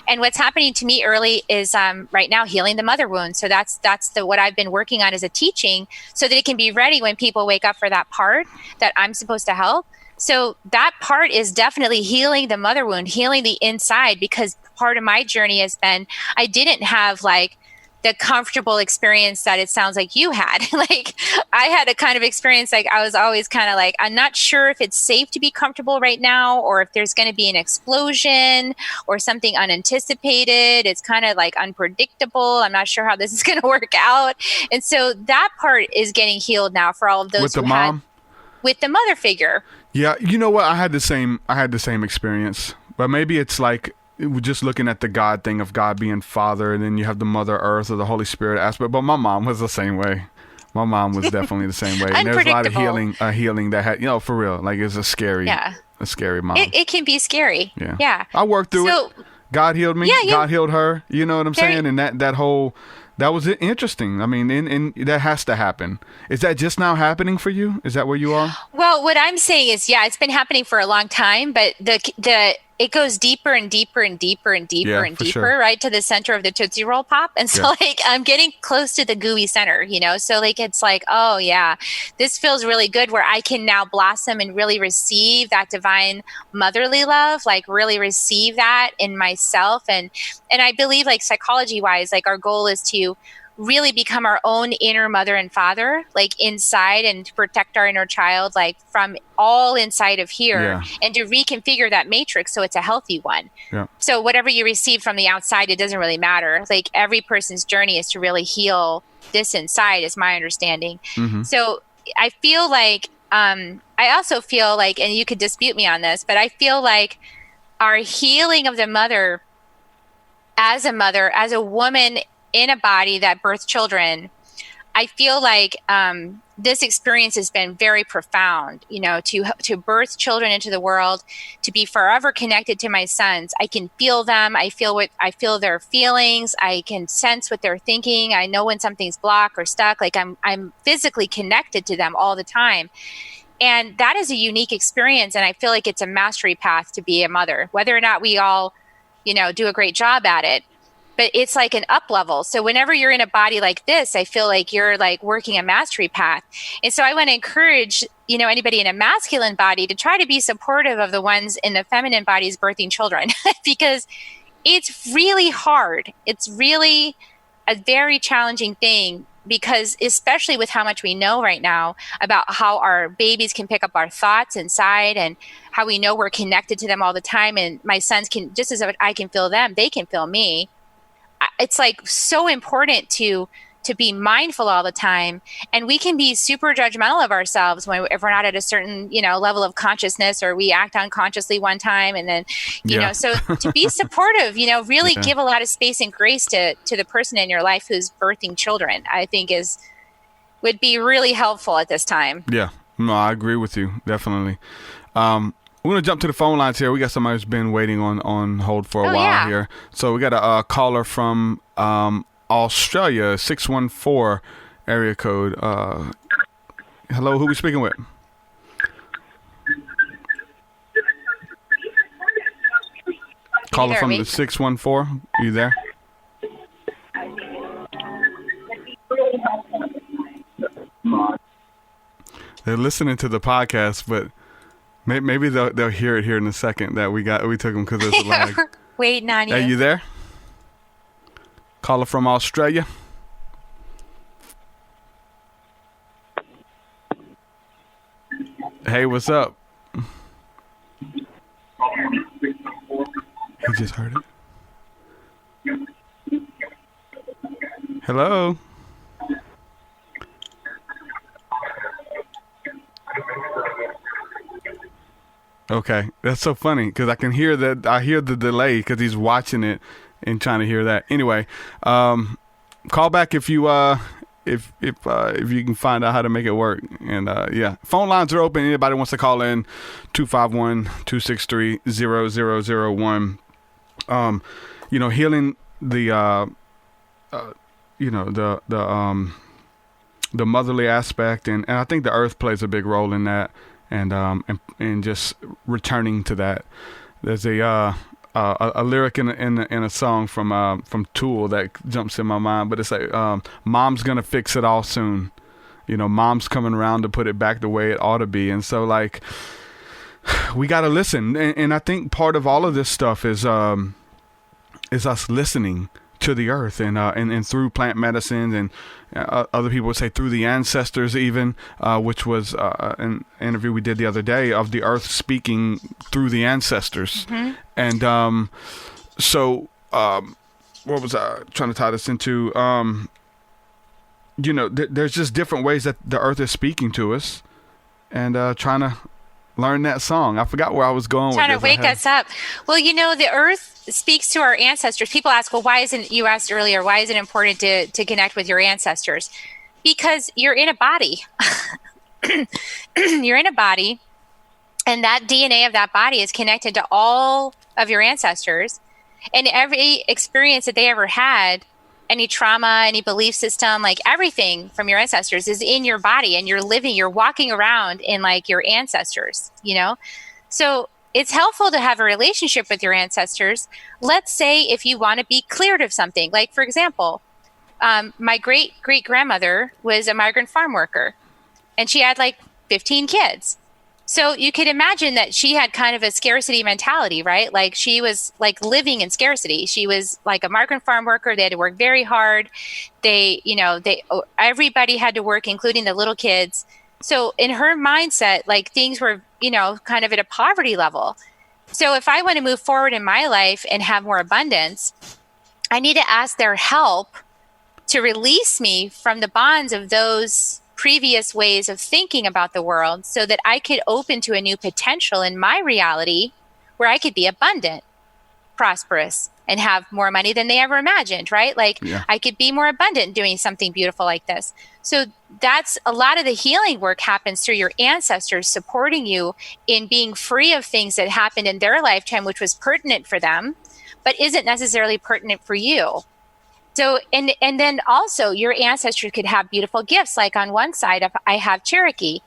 E: And what's happening to me early is right now healing the mother wound. So that's what I've been working on as a teaching so that it can be ready when people wake up for that part that I'm supposed to help. So that part is definitely healing the mother wound, healing the inside, because part of my journey has been I didn't have like the comfortable experience that it sounds like you had. Like I had a kind of experience like I was always kind of like, I'm not sure if it's safe to be comfortable right now or if there's going to be an explosion or something unanticipated. It's kind of like unpredictable. I'm not sure how this is going to work out. And so that part is getting healed now for all of those
F: with the mom?
E: With the mother figure.
F: Yeah, you know what? I had the same experience, but maybe it's like just looking at the God thing of God being Father, and then you have the Mother Earth or the Holy Spirit aspect. But my mom was the same way. My mom was definitely the same way. And there's a lot of healing that had, for real, like it's a scary mom.
E: It can be scary. Yeah.
F: I worked through it. God healed me. Yeah, God healed her. You know what I'm saying? And that was interesting. I mean, and that has to happen. Is that just now happening for you? Is that where you are?
E: Well, what I'm saying is, it's been happening for a long time, but it goes deeper and deeper and deeper and deeper and deeper, sure. Right to the center of the Tootsie Roll Pop. And so like I'm getting close to the gooey center, you know? So like, it's like, oh yeah, this feels really good where I can now blossom and really receive that divine motherly love, like really receive that in myself. And I believe like psychology wise, like our goal is to really become our own inner mother and father, like inside, and to protect our inner child, like from all inside of here, and to reconfigure that matrix so it's a healthy one. Yeah. So whatever you receive from the outside, it doesn't really matter. Like every person's journey is to really heal this inside, is my understanding. Mm-hmm. So I feel like, I also feel like, and you could dispute me on this, but I feel like our healing of the mother, as a woman in a body that birthed children, I feel like this experience has been very profound, you know, to birth children into the world, to be forever connected to my sons. I can feel them. I feel their feelings. I can sense what they're thinking. I know when something's blocked or stuck, like I'm physically connected to them all the time. And that is a unique experience. And I feel like it's a mastery path to be a mother, whether or not we all, you know, do a great job at it. But it's like an up level. So whenever you're in a body like this, I feel like you're like working a mastery path. And so I want to encourage, you know, anybody in a masculine body to try to be supportive of the ones in the feminine bodies birthing children, because it's really hard. It's really a very challenging thing, because especially with how much we know right now about how our babies can pick up our thoughts inside, and how we know we're connected to them all the time. And my sons can, just as I can feel them, they can feel me. It's like so important to be mindful all the time. And we can be super judgmental of ourselves if we're not at a certain, you know, level of consciousness, or we act unconsciously one time. And then, you know, so to be supportive, you know, really give a lot of space and grace to the person in your life who's birthing children, I think would be really helpful at this time. Yeah,
F: no, I agree with you. Definitely. We're going to jump to the phone lines here. We got somebody who's been waiting on hold for a while here. So we got a caller from Australia, 614 area code. Hello, who we speaking with? Caller from the 614. Are you there? They're listening to the podcast, but maybe they'll hear it here in a second that we took them because there's a lag.
E: Waiting on you.
F: Are you there? Caller from Australia. Hey, what's up? He just heard it. Hello? Okay, that's so funny because I can hear that. I hear the delay because he's watching it and trying to hear that. Anyway, call back if you if you can find out how to make it work. And yeah, phone lines are open. Anybody wants to call in, 251-263-0001. You know, healing the you know, the motherly aspect, and I think the earth plays a big role in that. And just returning to that. There's a lyric in a song from Tool that jumps in my mind, but it's like, "Mom's gonna fix it all soon." You know, Mom's coming around to put it back the way it ought to be. And so, like, we gotta listen. And I think part of all of this stuff is us listening to the earth, and through plant medicines, and other people would say through the ancestors even, which was an interview we did the other day of the earth speaking through the ancestors. Mm-hmm. And so what was I trying to tie this into? You know, there's just different ways that the earth is speaking to us, and trying to learn that song. I forgot where I was going with this.
E: Trying to wake us up. Well, you know, the earth speaks to our ancestors. People ask, well, you asked earlier, why is it important to connect with your ancestors? Because you're in a body. You're in a body, and that DNA of that body is connected to all of your ancestors, and every experience that they ever had, any trauma, any belief system, like everything from your ancestors is in your body, and you're walking around in like your ancestors, you know? So it's helpful to have a relationship with your ancestors. Let's say if you want to be cleared of something, like, for example, my great-great-grandmother was a migrant farm worker, and she had like 15 kids. So you could imagine that she had kind of a scarcity mentality, right? Like she was like living in scarcity. She was like a migrant farm worker. They had to work very hard. Everybody had to work, including the little kids. So in her mindset, like things were, kind of at a poverty level. So if I want to move forward in my life and have more abundance, I need to ask their help to release me from the bonds of those previous ways of thinking about the world, so that I could open to a new potential in my reality where I could be abundant, prosperous, and have more money than they ever imagined, right? Like I could be more abundant doing something beautiful like this. So that's a lot of the healing work happens through your ancestors supporting you in being free of things that happened in their lifetime, which was pertinent for them, but isn't necessarily pertinent for you. So, and then also your ancestors could have beautiful gifts. Like on one side, I have Cherokee.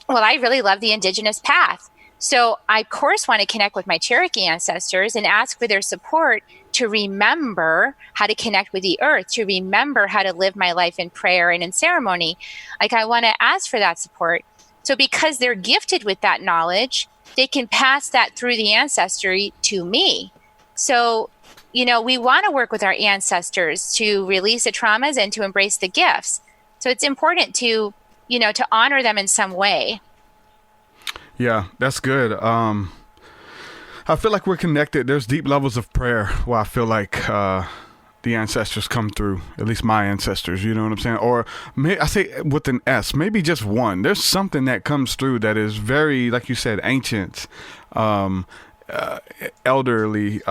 E: Well, I really love the indigenous path. So I, of course, want to connect with my Cherokee ancestors and ask for their support to remember how to connect with the earth, to remember how to live my life in prayer and in ceremony. Like I want to ask for that support. So because they're gifted with that knowledge, they can pass that through the ancestry to me. So we want to work with our ancestors to release the traumas and to embrace the gifts. So it's important to honor them in some way.
F: Yeah, that's good. I feel like we're connected. There's deep levels of prayer where I feel like the ancestors come through, at least my ancestors, you know what I'm saying? Or I say with an S, maybe just one. There's something that comes through that is very, like you said, ancient, elderly,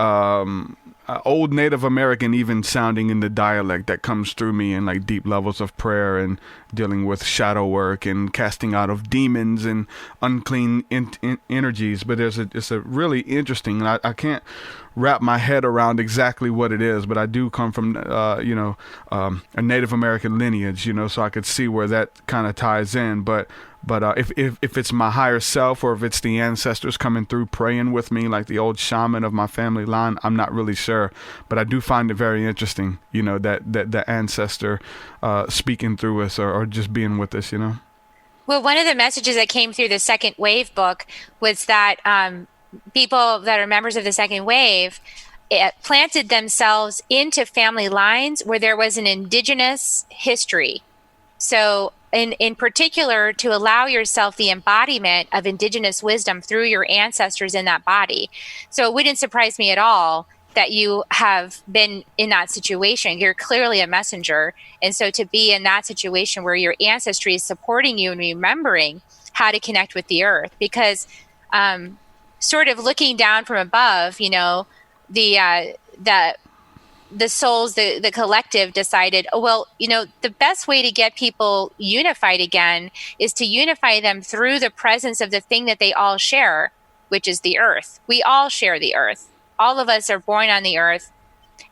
F: old Native American even sounding in the dialect that comes through me in like deep levels of prayer and dealing with shadow work and casting out of demons and unclean energies. But it's a really interesting, and I can't wrap my head around exactly what it is, but I do come from, a Native American lineage, so I could see where that kind of ties in. But if it's my higher self or if it's the ancestors coming through praying with me, like the old shaman of my family line, I'm not really sure. But I do find it very interesting, that the ancestor speaking through us or just being with us,
E: Well, one of the messages that came through the Second Wave book was that people that are members of the Second Wave planted themselves into family lines where there was an indigenous history. So in particular, to allow yourself the embodiment of indigenous wisdom through your ancestors in that body. So it wouldn't surprise me at all that you have been in that situation. You're clearly a messenger. And so to be in that situation where your ancestry is supporting you and remembering how to connect with the earth, because sort of looking down from above, the souls, the collective decided, the best way to get people unified again is to unify them through the presence of the thing that they all share, which is the earth. We all share the earth. All of us are born on the earth.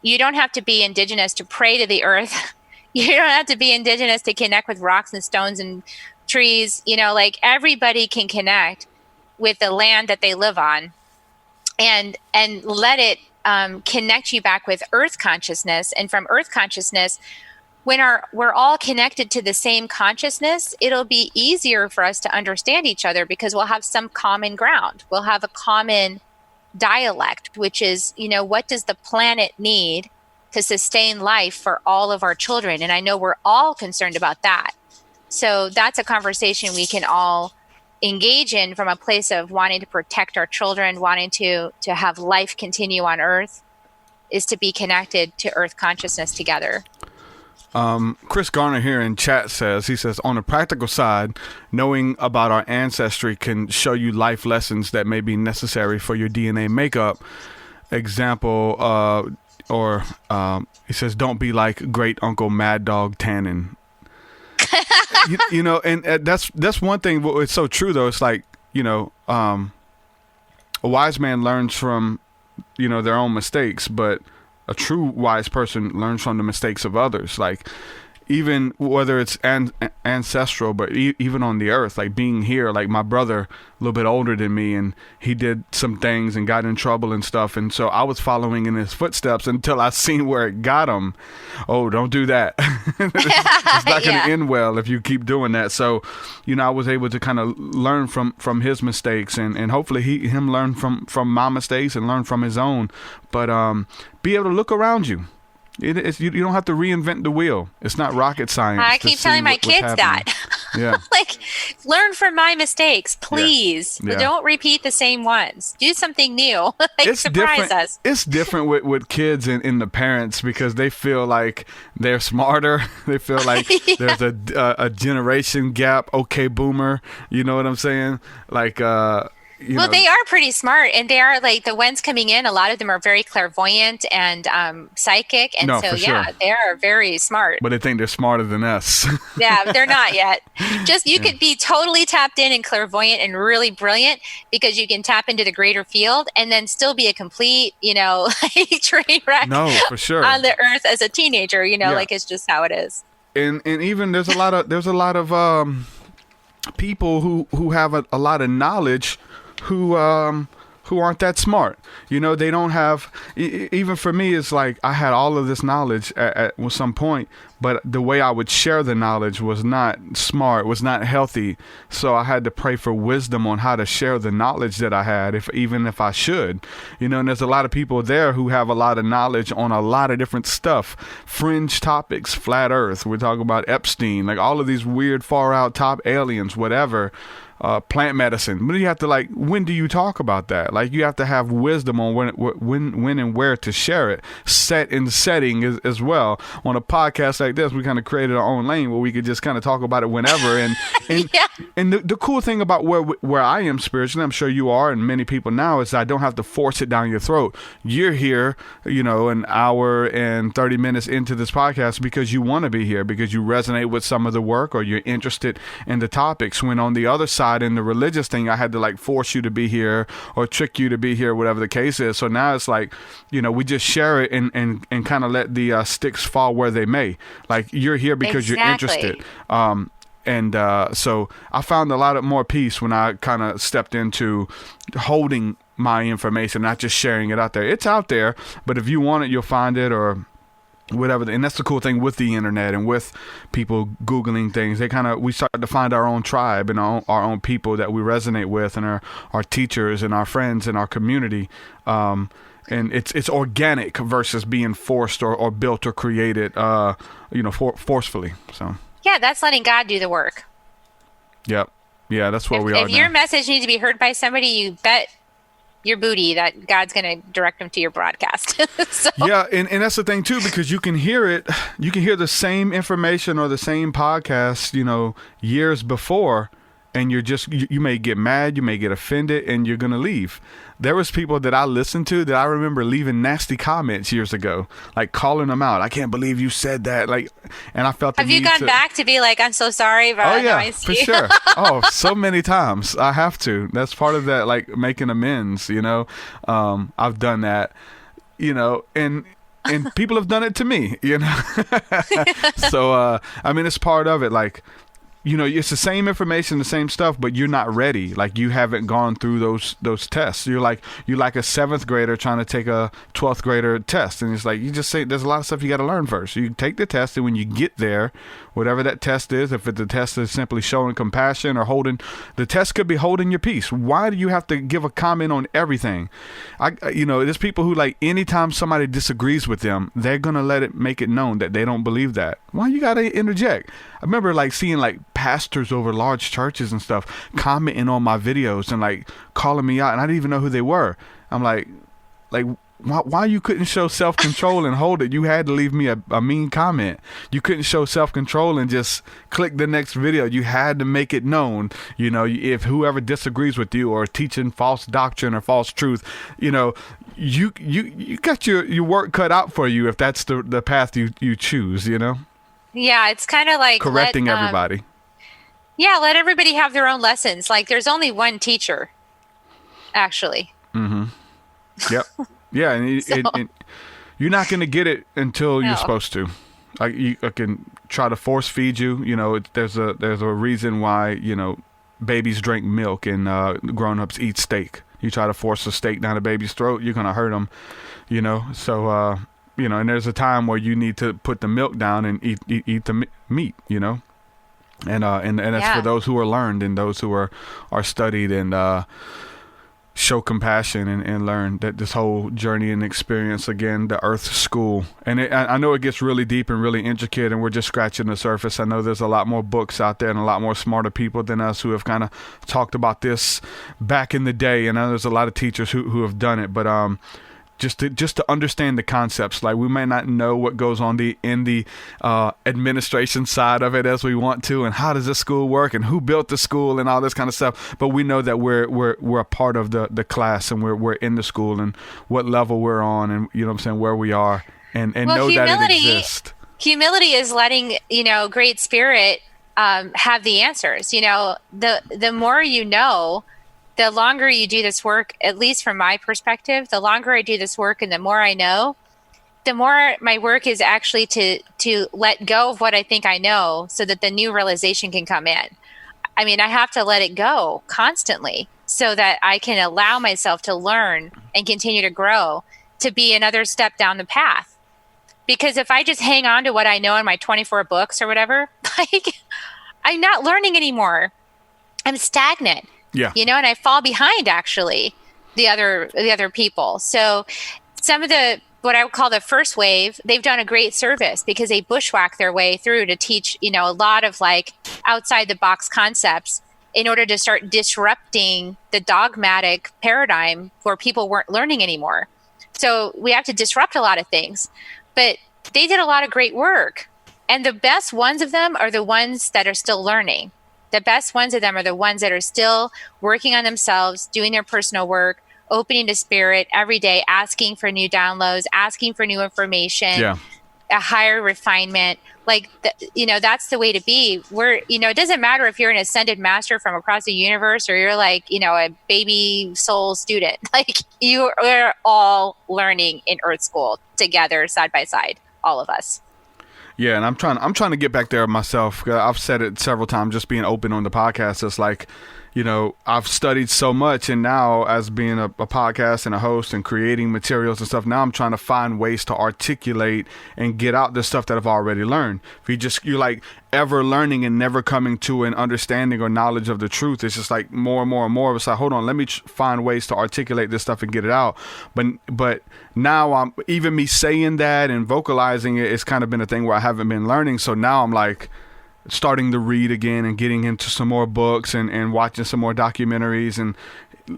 E: You don't have to be indigenous to pray to the earth. You don't have to be indigenous to connect with rocks and stones and trees. Like everybody can connect with the land that they live on and let it connect you back with earth consciousness. And from earth consciousness, when we're all connected to the same consciousness, it'll be easier for us to understand each other because we'll have some common ground. We'll have a common dialect, which is, what does the planet need to sustain life for all of our children? And I know we're all concerned about that. So that's a conversation we can all engage in from a place of wanting to protect our children, wanting to have life continue on earth, is to be connected to earth consciousness together.
F: Chris Garner here in chat says, on the practical side, knowing about our ancestry can show you life lessons that may be necessary for your DNA makeup. Example, he says, don't be like great uncle Mad Dog Tannen. And that's one thing. It's so true though. It's like, a wise man learns from, their own mistakes, but a true wise person learns from the mistakes of others. Like, even whether it's ancestral, but even on the earth, like being here, like my brother, a little bit older than me, and he did some things and got in trouble and stuff. And so I was following in his footsteps until I seen where it got him. Oh, don't do that. It's not going to end well if you keep doing that. So, I was able to kind of learn from his mistakes, and hopefully him learn from my mistakes and learn from his own. But be able to look around you. You don't have to reinvent the wheel. It's not rocket science.
E: I keep telling my kids that.
F: Yeah.
E: Like, learn from my mistakes, please.
F: Yeah.
E: Don't repeat the same ones. Do something new. Like, surprise us.
F: It's different with kids and the parents, because they feel like they're smarter. They feel like there's a generation gap. Okay, boomer. You know what I'm saying? Like,
E: well, they are pretty smart, and they are, like, the ones coming in, a lot of them are very clairvoyant and psychic, and sure. They are very smart.
F: But they think they're smarter than us.
E: Yeah, they're not yet. Just, you could be totally tapped in and clairvoyant and really brilliant, because you can tap into the greater field and then still be a complete, like, train wreck.
F: No, for sure.
E: On the earth as a teenager, like, it's just how it is.
F: And even there's a lot of people who have a lot of knowledge who aren't that smart. They don't have, even for me, it's like I had all of this knowledge at some point, but the way I would share the knowledge was not smart, was not healthy. So I had to pray for wisdom on how to share the knowledge that I had, even if I should. And there's a lot of people there who have a lot of knowledge on a lot of different stuff, fringe topics, flat earth. We're talking about Epstein, like all of these weird, far out top aliens, whatever. Plant medicine. But you have to, like, when do you talk about that? Like, you have to have wisdom on when and where to share it. Setting as well. On a podcast like this, we kind of created our own lane where we could just kind of talk about it whenever. And and the cool thing about where I am spiritually, I'm sure you are, and many people now, is I don't have to force it down your throat. You're here, an hour and 30 minutes into this podcast because you want to be here, because you resonate with some of the work, or you're interested in the topics. When on the other side, in the religious thing, I had to, like, force you to be here or trick you to be here, whatever the case is. So now it's like, we just share it and kind of let the sticks fall where they may. Like, you're here because you're interested. So I found a lot of more peace when I kind of stepped into holding my information, not just sharing it out there. It's out there, but if you want it, you'll find it, or whatever. And that's the cool thing with the internet and with people Googling things. We start to find our own tribe and our own people that we resonate with, and our teachers and our friends and our community. And it's organic versus being forced or built or created, forcefully. So
E: yeah, that's letting God do the work.
F: Yep. Yeah, that's where we are now.
E: If your message needs to be heard by somebody, you bet your booty that God's going to direct them to your broadcast. So.
F: Yeah, and that's the thing too, because you can hear it. You can hear the same information or the same podcast, years before, and you may get mad, you may get offended, and you're going to leave. There was people that I listened to that I remember leaving nasty comments years ago, like calling them out. I can't believe you said that. Like, and I felt.
E: Have you gone back to be like, I'm so sorry about how I see
F: for sure. Oh, so many times. I have to. That's part of that, like, making amends. I've done that. And people have done it to me. So it's part of it. Like, it's the same information, the same stuff, but you're not ready. Like, you haven't gone through those tests. You're like a 7th grader trying to take a 12th grader test. And it's like, you just say, there's a lot of stuff you got to learn first. You take the test, and when you get there, whatever that test is, if the test is simply showing compassion or the test could be holding your peace. Why do you have to give a comment on everything? There's people who, like, anytime somebody disagrees with them, they're going to make it known that they don't believe that. Why you got to interject? I remember, like, seeing, like, pastors over large churches and stuff commenting on my videos and, like, calling me out, and I didn't even know who they were. I'm like why you couldn't show self-control and hold it? You had to leave me a mean comment. You couldn't show self-control and just click the next video. You had to make it known, if whoever disagrees with you or teaching false doctrine or false truth, you got your work cut out for you if that's the path you choose,
E: Yeah, it's kind of like
F: correcting everybody.
E: Yeah, let everybody have their own lessons. Like, there's only one teacher, actually.
F: Mm-hmm. Yep. Yeah, and you're not going to get it until you're supposed to. I can try to force feed you. You know, there's a reason why, you know, babies drink milk and grown-ups eat steak. You try to force a steak down a baby's throat, you're going to hurt them, you know. So, you know, and there's a time where you need to put the milk down and eat the meat, you know. And that's for those who are learned and those who are studied and show compassion and learn that this whole journey and experience, again, the Earth School. And I know it gets really deep and really intricate, and we're just scratching the surface. I know there's a lot more books out there and a lot more smarter people than us who have kind of talked about this back in the day. And I know there's a lot of teachers who have done it, but just to understand the concepts. Like, we may not know what goes on in the administration side of it as we want to, and how does this school work, and who built the school, and all this kind of stuff. But we know that we're a part of the class, and we're in the school, and what level we're on, and you know what I'm saying, where we are, and know that it exists.
E: Humility is letting, you know, Great Spirit have the answers. You know, the more you know, the longer you do this work, at least from my perspective, the longer I do this work and the more I know, the more my work is actually to let go of what I think I know so that the new realization can come in. I mean, I have to let it go constantly so that I can allow myself to learn and continue to grow, to be another step down the path. Because if I just hang on to what I know in my 24 books or whatever, like, I'm not learning anymore. I'm stagnant.
F: Yeah.
E: You know, and I fall behind actually the other people. So some of what I would call the first wave, they've done a great service because they bushwhack their way through to teach, you know, a lot of like outside the box concepts in order to start disrupting the dogmatic paradigm where people weren't learning anymore. So we have to disrupt a lot of things, but they did a lot of great work. And the best ones of them are the ones that are still learning. The best ones of them are the ones that are still working on themselves, doing their personal work, opening to spirit every day, asking for new downloads, asking for new information, a higher refinement. Like, you know, that's the way to be. You know, it doesn't matter if you're an ascended master from across the universe or you're like, you know, a baby soul student. Like, you are all learning in Earth School together, side by side, all of us.
F: Yeah, and I'm trying to get back there myself. I've said it several times, just being open on the podcast. It's like, you know, I've studied so much, and now as being a podcast and a host and creating materials and stuff, now I'm trying to find ways to articulate and get out the stuff that I've already learned. If you're like ever learning and never coming to an understanding or knowledge of the truth, it's just like more and more and more. It's like, hold on, let me find ways to articulate this stuff and get it out. But now even me saying that and vocalizing it, it's kind of been a thing where I haven't been learning. So now I'm like starting to read again and getting into some more books and watching some more documentaries and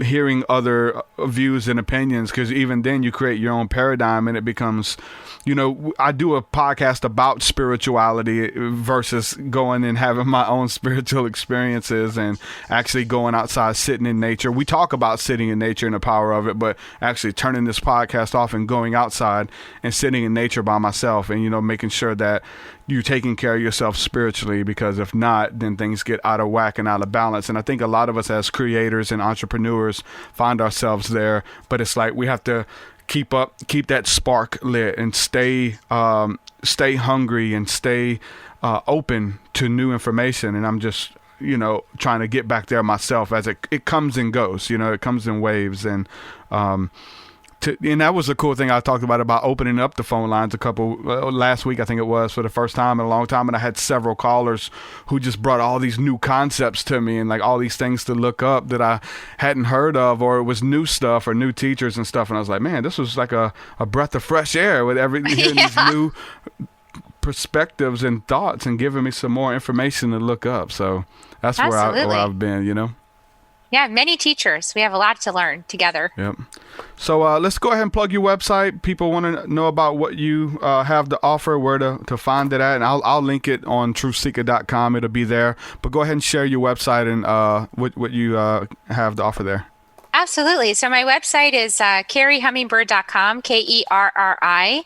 F: hearing other views and opinions, because even then you create your own paradigm and it becomes, you know, I do a podcast about spirituality versus going and having my own spiritual experiences and actually going outside, sitting in nature. We talk about sitting in nature and the power of it, but actually turning this podcast off and going outside and sitting in nature by myself and, you know, making sure that you're taking care of yourself spiritually, because if not, then things get out of whack and out of balance. And I think a lot of us as creators and entrepreneurs find ourselves there, but it's like we have to keep that spark lit and stay hungry and stay open to new information. And I'm just, you know, trying to get back there myself as it comes and goes. You know, it comes in waves. And and that was a cool thing I talked about opening up the phone lines last week, I think it was, for the first time in a long time. And I had several callers who just brought all these new concepts to me and like all these things to look up that I hadn't heard of, or it was new stuff or new teachers and stuff. And I was like, man, this was like a breath of fresh air with hearing these new perspectives and thoughts and giving me some more information to look up. So that's where I've been, you know.
E: Yeah, many teachers. We have a lot to learn together.
F: Yep. So let's go ahead and plug your website. People want to know about what you have to offer, where to find it at, and I'll link it on TruthSeekah.com. It'll be there. But go ahead and share your website and what you have to offer there.
E: Absolutely. So my website is KerriHummingbird.com, KerriHummingbird.com.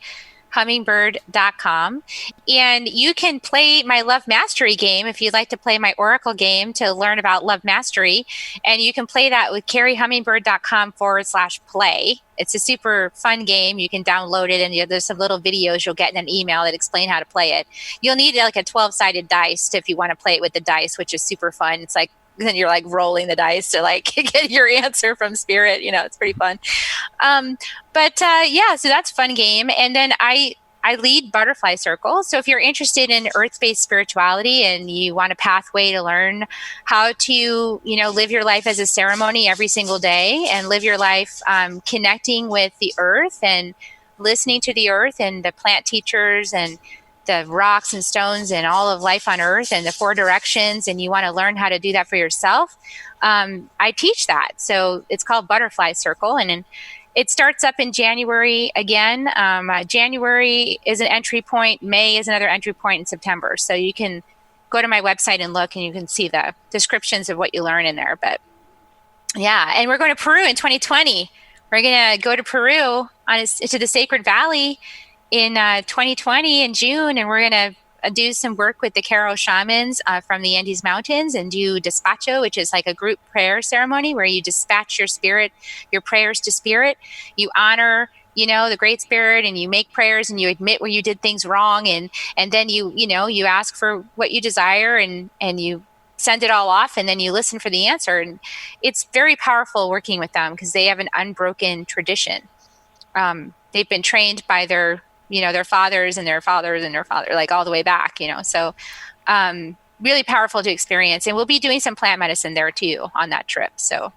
E: Hummingbird.com. And you can play my Love Mastery game if you'd like to play my Oracle game to learn about Love Mastery. And you can play that with KerriHummingbird.com/play. It's a super fun game. You can download it, and there's some little videos you'll get in an email that explain how to play it. You'll need like a 12-sided dice if you want to play it with the dice, which is super fun. It's like, then you're like rolling the dice to like get your answer from spirit. It's pretty fun. So that's a fun game. And then I lead Butterfly Circle. So if you're interested in earth-based spirituality and you want a pathway to learn how to, live your life as a ceremony every single day and live your life connecting with the earth and listening to the earth and the plant teachers and the rocks and stones and all of life on earth and the 4 directions, and you want to learn how to do that for yourself, I teach that. So it's called Butterfly Circle, and it starts up in January again. January is an entry point. May is another entry point in September. So you can go to my website and look, and you can see the descriptions of what you learn in there. But yeah, and we're going to Peru in 2020. We're going to go to Peru to the Sacred Valley in 2020 in June, and we're going to do some work with the Q'ero shamans from the Andes Mountains and do despacho, which is like a group prayer ceremony where you dispatch your prayers to spirit. You honor, the Great Spirit, and you make prayers and you admit where you did things wrong. And then you ask for what you desire and you send it all off, and then you listen for the answer. And it's very powerful working with them because they have an unbroken tradition. They've been trained by their fathers and their fathers and their father, like all the way back, So really powerful to experience. And we'll be doing some plant medicine there too on that trip. So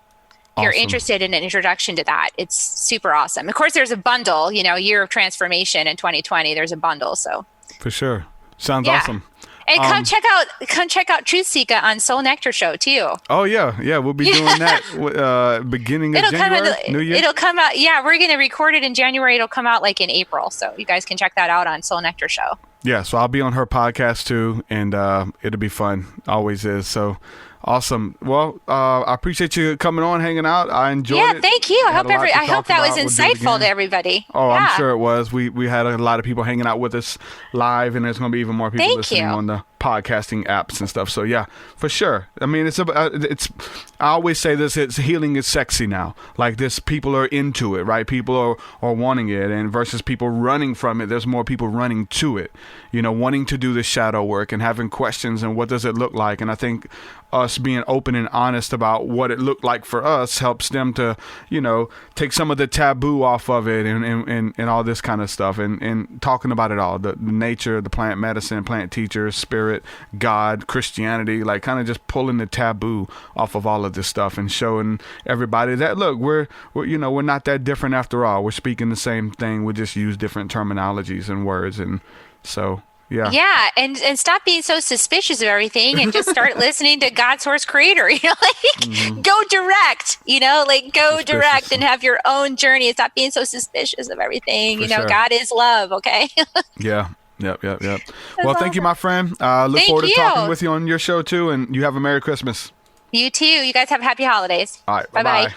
E: if you're interested in an introduction to that, it's super awesome. Of course, there's a bundle, Year of Transformation in 2020. There's a bundle. So
F: for sure. Sounds awesome.
E: And come check out TruthSeekah on Soul Nectar Show too.
F: Oh yeah, we'll be doing that beginning of January, New Year.
E: It'll come out. Yeah, we're gonna record it in January. It'll come out like in April, so you guys can check that out on Soul Nectar Show. Yeah,
F: so I'll be on her podcast too, and it'll be fun. Always is. So awesome. Well, I appreciate you coming on, hanging out. I enjoyed it.
E: Yeah, thank you. I hope that was insightful to everybody.
F: Oh, yeah. I'm sure it was. We had a lot of people hanging out with us live, and there's going to be even more people listening on the podcasting apps and stuff. So yeah, for sure. I mean, it's I always say this, healing is sexy now. Like this, people are into it, right? People are wanting it, and versus people running from it, there's more people running to it, wanting to do the shadow work and having questions and what does it look like. And I think us being open and honest about what it looked like for us helps them to, take some of the taboo off of it and all this kind of stuff and talking about it all, the nature, the plant medicine, plant teachers, spirit, God, Christianity, like kind of just pulling the taboo off of all of this stuff and showing everybody that, look, we're not that different after all. We're speaking the same thing. We just use different terminologies and words. And so, yeah. Yeah.
E: And stop being so suspicious of everything and just start listening to God, source, creator, go direct, go direct and have your own journey. Stop being so suspicious of everything. Sure. God is love. Okay.
F: Yeah. Yep. Well, thank you, my friend. Look forward to talking with you on your show too. And you have a Merry Christmas.
E: You too. You guys have happy holidays.
F: All right. Bye-bye.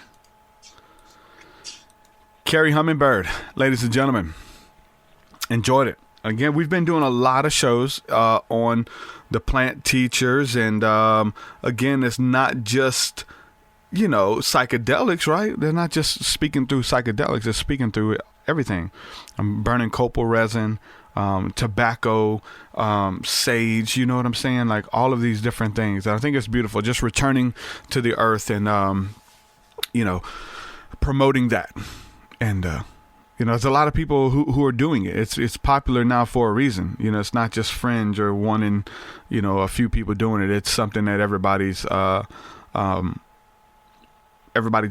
F: Kerri Hummingbird, ladies and gentlemen, enjoyed it. Again, we've been doing a lot of shows on the plant teachers. And again, it's not just, psychedelics, right? They're not just speaking through psychedelics. They're speaking through everything. I'm burning copal resin, tobacco, sage, you know what I'm saying? Like all of these different things. And I think it's beautiful, just returning to the earth and, promoting that. And, there's a lot of people who are doing it. It's popular now for a reason. It's not just fringe or one in, a few people doing it. It's something that everybody's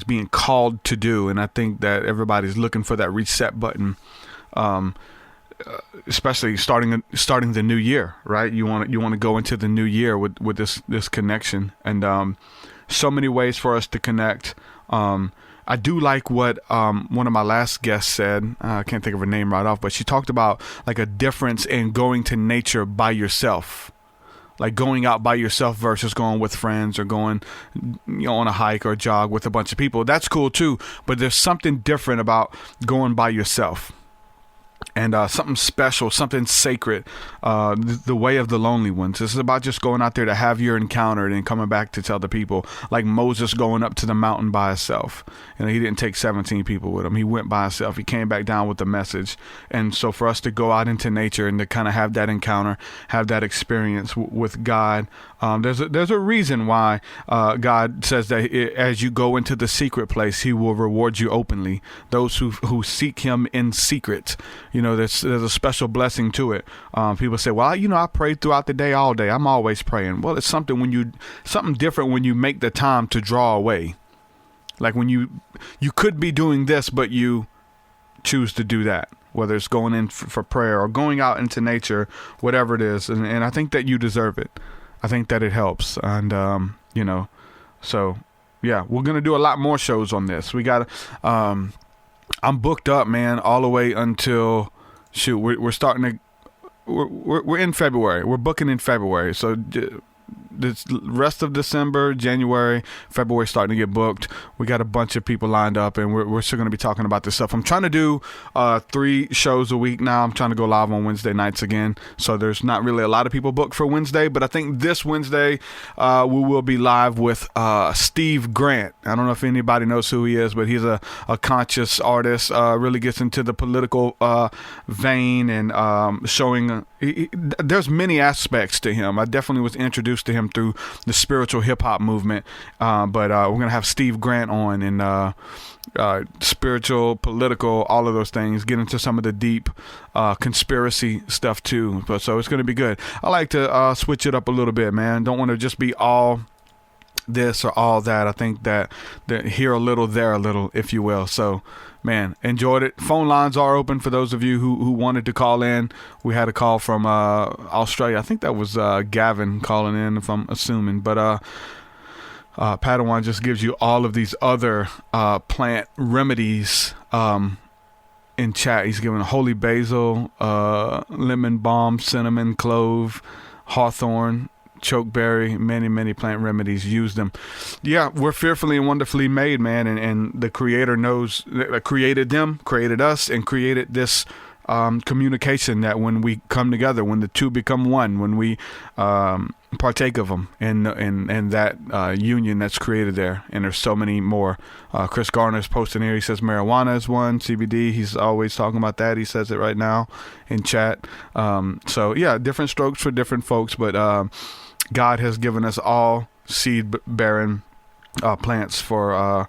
F: being called to do. And I think that everybody's looking for that reset button. Especially starting the new year, right? You want to go into the new year with this connection, and so many ways for us to connect. I do like what one of my last guests said. I can't think of her name right off, but she talked about like a difference in going to nature by yourself, like going out by yourself versus going with friends or going, on a hike or a jog with a bunch of people. That's cool too, but there's something different about going by yourself. and something special, something sacred, the way of the lonely ones. This is about just going out there to have your encounter and then coming back to tell the people, like Moses going up to the mountain by himself. You know, he didn't take 17 people with him. He went by himself. He came back down with the message. And so for us to go out into nature and to kind of have that encounter, have that experience with God, there's a reason why God says that as you go into the secret place, he will reward you openly. Those who seek him in secret, you know, there's a special blessing to it. People say, well, I pray throughout the day, all day. I'm always praying. Well, it's something different when you make the time to draw away. Like when you could be doing this, but you choose to do that, whether it's going in for prayer or going out into nature, whatever it is. And I think that you deserve it. I think that it helps. And, so yeah, we're going to do a lot more shows on this. We got, I'm booked up, man, all the way until, we're starting to, we're in February. We're booking in February. So the rest of December, January, February starting to get booked. We got a bunch of people lined up, and we're still going to be talking about this stuff. I'm trying to do 3 shows a week now. I'm trying to go live on Wednesday nights again. So there's not really a lot of people booked for Wednesday, but I think this Wednesday we will be live with Steve Grant. I don't know if anybody knows who he is, but he's a conscious artist, really gets into the political vein and showing there's many aspects to him. I definitely was introduced to him through the spiritual hip hop movement, but we're gonna have Steve Grant on and spiritual, political, all of those things. Get into some of the deep conspiracy stuff too. But so it's gonna be good. I like to switch it up a little bit, man. Don't want to just be all this or all that. I think that here a little, there a little, if you will. So, man, enjoyed it. Phone lines are open for those of you who wanted to call in. We had a call from Australia. I think that was Gavin calling in, if I'm assuming. But Padawan just gives you all of these other plant remedies in chat. He's giving holy basil, lemon balm, cinnamon, clove, hawthorn, chokeberry, many plant remedies. Use them. Yeah, we're fearfully and wonderfully made, man, and the Creator knows that created them, created us, and created this communication that when we come together, when the two become one, when we partake of them, and that union that's created there. And there's so many more. Chris Garner's posting here. He says marijuana is one, CBD. He's always talking about that. He says it right now in chat. So yeah, different strokes for different folks, but God has given us all seed-bearing plants for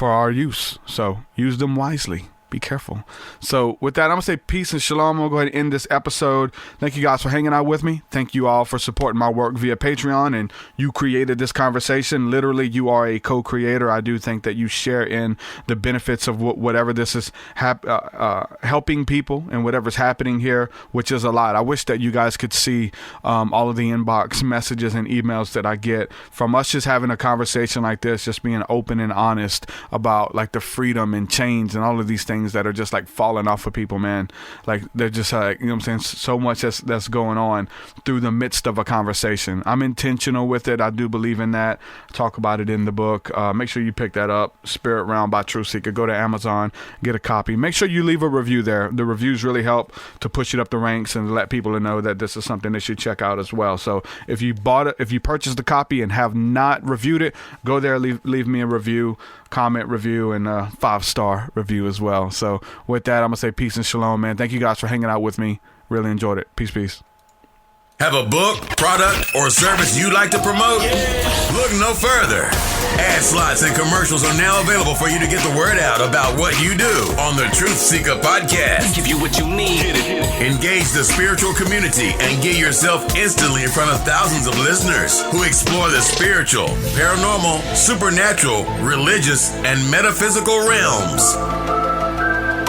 F: our use. So use them wisely. Be careful. So with that, I'm going to say peace and shalom. I'm going to go ahead and end this episode. Thank you guys for hanging out with me. Thank you all for supporting my work via Patreon. And you created this conversation. Literally, you are a co-creator. I do think that you share in the benefits of whatever this is helping people and whatever's happening here, which is a lot. I wish that you guys could see all of the inbox messages and emails that I get from us just having a conversation like this, just being open and honest about like the freedom and change and all of these things that are just like falling off of people, man. Like they're just like, you know what I'm saying? So much that's going on through the midst of a conversation. I'm intentional with it. I do believe in that. Talk about it in the book. Make sure you pick that up. Spirit Realm by TruthSeekah. Go to Amazon, get a copy. Make sure you leave a review there. The reviews really help to push it up the ranks and let people know that this is something they should check out as well. So if you purchased the copy and have not reviewed it, go there, leave me a review, comment review, and a 5-star review as well. So with that, I'm gonna say peace and shalom, man. Thank you guys for hanging out with me. Really enjoyed it. Peace.
C: Have a book, product, or service you'd like to promote? Look no further. Ad slots and commercials are now available for you to get the word out about what you do on the TruthSeekah Podcast.
G: Give you what you need.
C: Engage the spiritual community and get yourself instantly in front of thousands of listeners who explore the spiritual, paranormal, supernatural, religious, and metaphysical realms.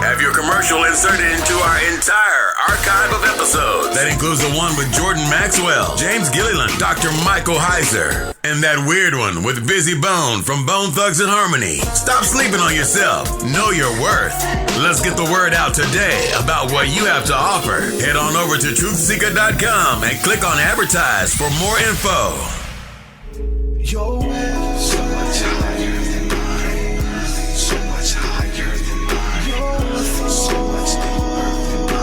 C: Have your commercial inserted into our entire archive of episodes. That includes the one with Jordan Maxwell, James Gilliland, Dr. Michael Heiser, and that weird one with Busy Bone from Bone Thugs and Harmony. Stop sleeping on yourself. Know your worth. Let's get the word out today about what you have to offer. Head on over to TruthSeekah.com and click on advertise for more info.
B: Your will so much higher than mine, so much higher than mine, so much deeper than mine.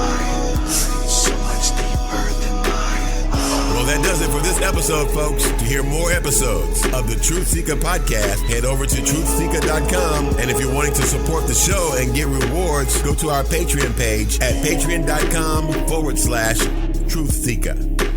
C: episode, folks. To hear more episodes of the TruthSeekah podcast, head over to TruthSeekah.com. And if you're wanting to support the show and get rewards, go to our Patreon page at patreon.com/TruthSeekah.